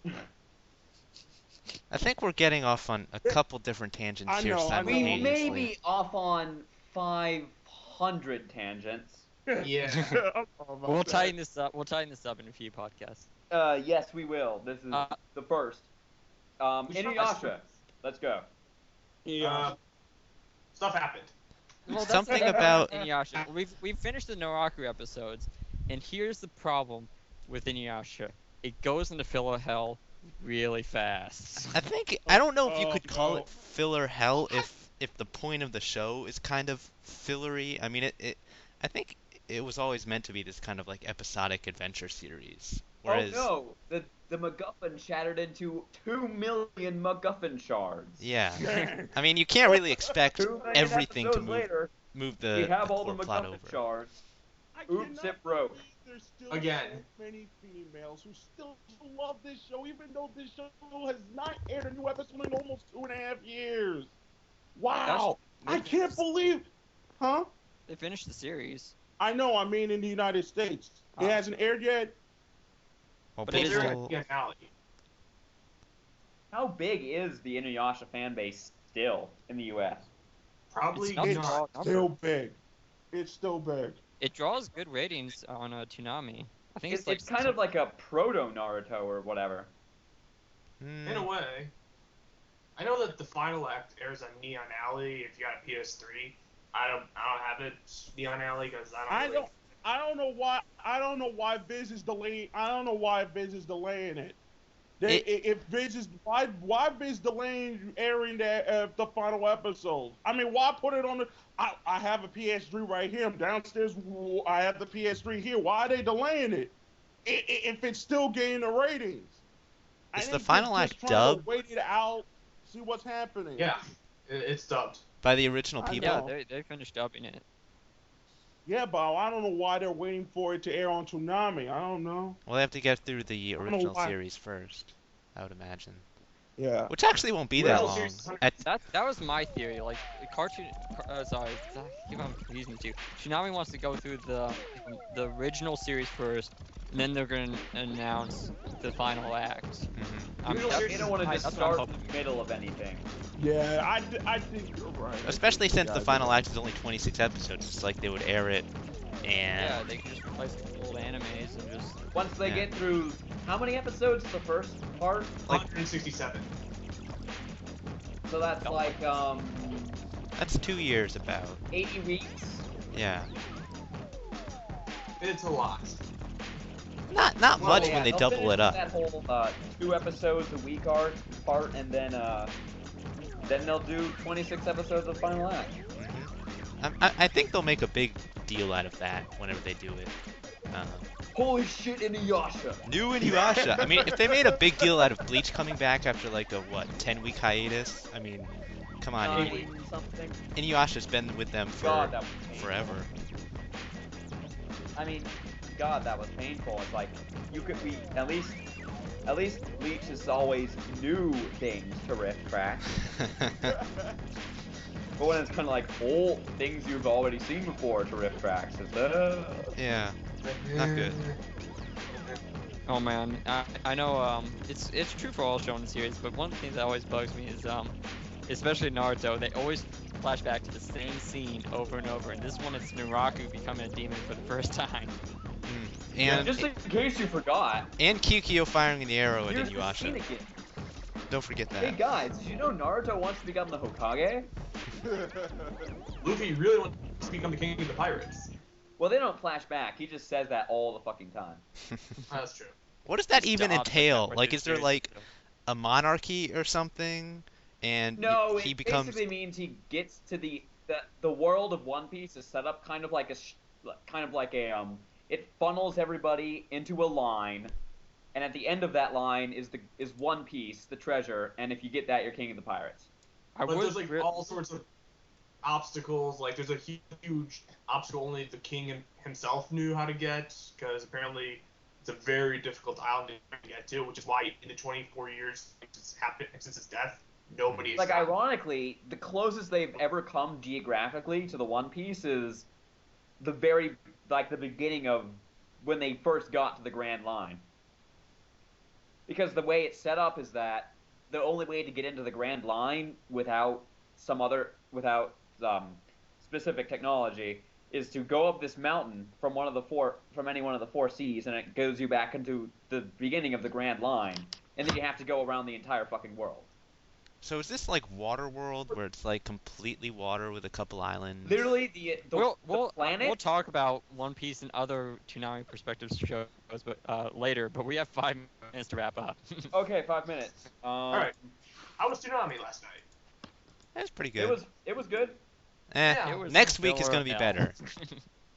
I think we're getting off on a couple different tangents here simultaneously. We may be off on 500 tangents. Yeah. We'll tighten this up. We'll tighten this up in a few podcasts. Yes, we will. This is the first. Inuyasha. Let's go. Stuff happened. Well, Something about Inuyasha. We've finished the Noraku episodes, and here's the problem with Inuyasha. It goes into filler hell really fast. I don't know if you could call it filler hell if the point of the show is kind of fillery. I mean, I think it was always meant to be this kind of like episodic adventure series. Whereas, oh no, the MacGuffin shattered into 2 million MacGuffin shards. Yeah. I mean, you can't really expect everything to move the we have all core the plot MacGuffin over. shards. Oops, it broke. There's still Again. so many females who still love this show, even though this show has not aired a new episode in almost 2.5 years. Wow. I can't believe... Huh? They finished the series. I know, I mean in the United States. It hasn't aired yet. Well, But They're people, in finale. How big is the Inuyasha fan base still in the U.S.? Probably It's not not. the Still big. It's still big. It draws good ratings on Toonami. I think it's like It's kind of like a proto Naruto or whatever. In a way. I know that the final act airs on Neon Alley if you got a PS3. I don't have it Neon Alley because I don't know why Viz is delaying. I don't know why Viz is delaying it. If Viz is why Viz delaying airing the final episode? I mean, why put it on the? I have a PS3 right here. I'm downstairs. I have the PS3 here. Why are they delaying it? If it's still getting the ratings. Is the final act dubbed? Wait it out. See what's happening. Yeah, it's dubbed. By the original people? Yeah, they finished dubbing it. Yeah, but I don't know why they're waiting for it to air on Toonami. I don't know. Well, they have to get through the original series first, I would imagine. Yeah. Which actually won't be that long. That was my theory. Like, sorry, I keep on confusing you two. Toonami wants to go through the original series first, and then they're going to announce the final act. They don't want to just start in the middle of anything. Yeah, I think you're right. Especially since the final act is only 26 episodes. It's like they would air it, and... Yeah, they can just replace the old animes and just... Once they get through... How many episodes is the first part? Like 167. So that's like, That's 2 years about. 80 weeks? Yeah. It's a lot. Not much when they double it up. That whole 2 episodes a week part, and then they'll do 26 episodes of final act. I think they'll make a big deal out of that whenever they do it. Holy shit, Inuyasha! New Inuyasha. I mean, if they made a big deal out of Bleach coming back after like a 10-week hiatus, I mean, come on, Inuyasha's been with them for forever. I mean, God, that was painful. It's like at least Bleach is always new things to riff track. But when it's kind of like old things you've already seen before to riff tracks, yeah, not good. Oh man, I know it's true for all shonen series, but one of the things that always bugs me is especially Naruto, they always flash back to the same scene over and over, and this one it's Naraku becoming a demon for the first time. And just in case you forgot. And Kyukyo firing the arrow at Inuyasha. Don't forget that. Hey guys, did you know Naruto wants to become the Hokage? Luffy really wants to become the king of the pirates. Well, they don't flash back. He just says that all the fucking time. That's true. What does that Just even to offset that entail? part, Like, there's is there very- like a monarchy or something? And No, he it becomes. basically means he gets to the world of One Piece is set up kind of like it funnels everybody into a line, and at the end of that line is One Piece, the treasure, and if you get that, you're king of the pirates. I But was there's like re- all sorts of obstacles. Like there's a huge obstacle only the king himself knew how to get, because apparently it's a very difficult island to get to, which is why in the 24 years since his death, nobody has Like, gotten. ironically, the closest they've ever come geographically to the One Piece is the beginning of when they first got to the Grand Line. Because the way it's set up is that the only way to get into the Grand Line without specific technology is to go up this mountain from any one of the four seas, and it goes you back into the beginning of the Grand Line, and then you have to go around the entire fucking world. So is this like Waterworld, where it's like completely water with a couple islands? Literally, the planet. We'll talk about One Piece and other Toonami Perspectives shows, but later. But we have 5 minutes to wrap up. Okay, 5 minutes. All right. How was Toonami last night? That's pretty good. It was good. Yeah. It was Next a week is filler going to be of hell. better.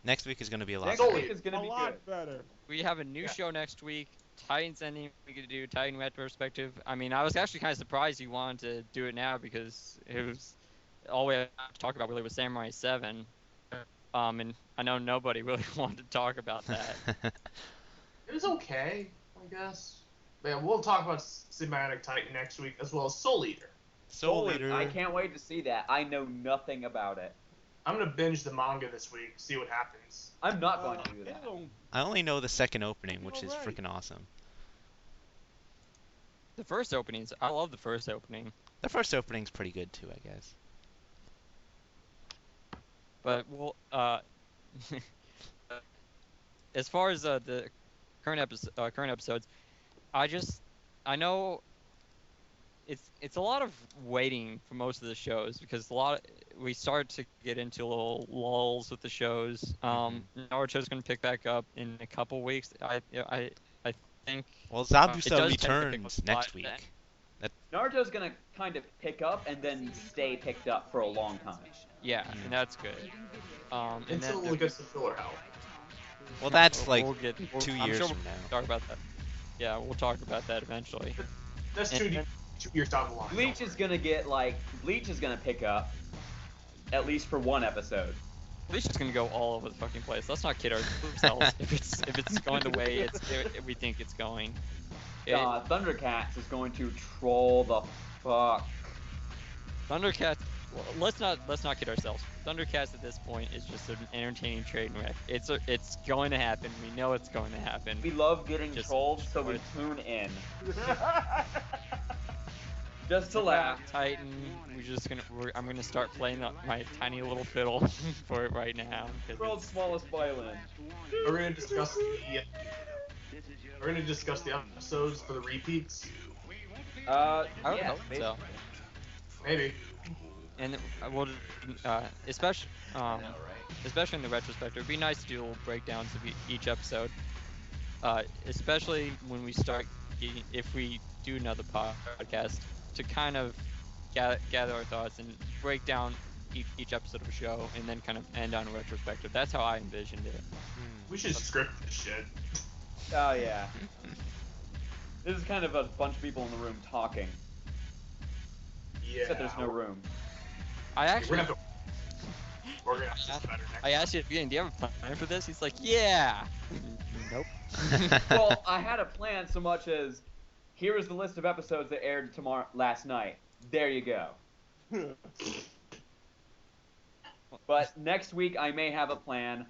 Next week is going to be a lot Next better. week is gonna A be good. lot better. We have a new show next week. Titans ending. We could do Titan retrospective. I mean, I was actually kind of surprised you wanted to do it now because it was all we had to talk about really was Samurai 7. And I know nobody really wanted to talk about that. It was okay, I guess. But yeah, we'll talk about Cinematic Titan next week, as well as Soul Eater. Soul Holy, Eater. I can't wait to see that. I know nothing about it. I'm gonna binge the manga this week, see what happens. I'm not going to do It that. don't- I only know the second opening, which is Alright. freaking awesome. The first openings, I love the first opening. The first opening's pretty good too, I guess. But we'll as far as the current episodes, I know it's a lot of waiting for most of the shows because we start to get into little lulls with the shows. Naruto's going to pick back up in a couple weeks. I think. Well, It Zabuza does tend to pick returns up next a lot week. Naruto's gonna kind of pick up and then stay picked up for a long time. Yeah, and that's good. And Until then we get some filler help. Well, that's like we'll get, 2 I'm years sure from we'll now. talk about that. Yeah, we'll talk about that eventually. That's And- 2 years down the line. Bleach is gonna pick up at least for one episode. Bleach is gonna go all over the fucking place. Let's not kid ourselves. if it's going the way we think it's going. Thundercats is going to troll the fuck. Thundercats. Well, let's not kid ourselves. Thundercats at this point is just an entertaining train wreck. It's going to happen. We know it's going to happen. We love getting Just trolled, so we destroyed. tune in. Just to laugh. Titan. I'm gonna start playing my tiny little fiddle for it right now. 'cause World's smallest violin. We're gonna discuss the episodes for the repeats. I would Yeah, hope so. Maybe. And we'll especially in the retrospective, it'd be nice to do little breakdowns of each episode. Especially when we start if we do another podcast to kind of gather our thoughts and break down each episode of a show and then kind of end on a retrospective. That's how I envisioned it. We should script this shit. Oh yeah. This is kind of a bunch of people in the room talking. Yeah. Except there's no room. I We're actually gonna have to. We're gonna have to do better next I asked you at the beginning, do you have a plan for this? He's like, yeah. Nope. Well, I had a plan so much as here is the list of episodes that aired last night. There you go. But next week I may have a plan.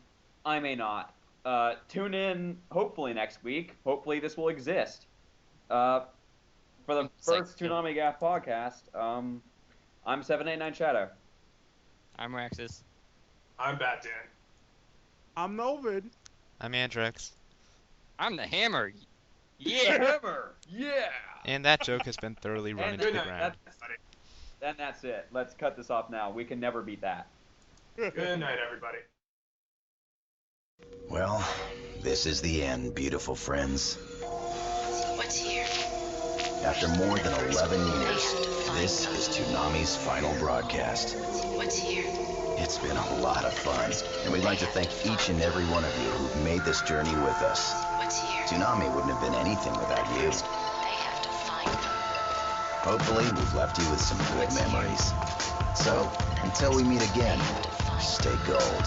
I may not. Tune in hopefully next week. Hopefully this will exist. For the first ToonamiGAF podcast, I'm 789 Shadow. I'm Raxus. I'm Batman. I'm Novid. I'm Andrex. I'm the Hammer. Yeah. Yeah. Hammer. Yeah. And that joke has been thoroughly run And into Good the night. ground. Then that's it. Let's cut this off now. We can never beat that. Good night, everybody. Well, this is the end, beautiful friends. What's here? After more than 11 years, this is Toonami's final broadcast. What's here? It's been a lot of fun, and we'd like to thank each and every one of you who've made this journey with us. What's here? Toonami wouldn't have been anything without you. They have to find them. Hopefully, we've left you with some good memories. So, until we meet again, stay gold.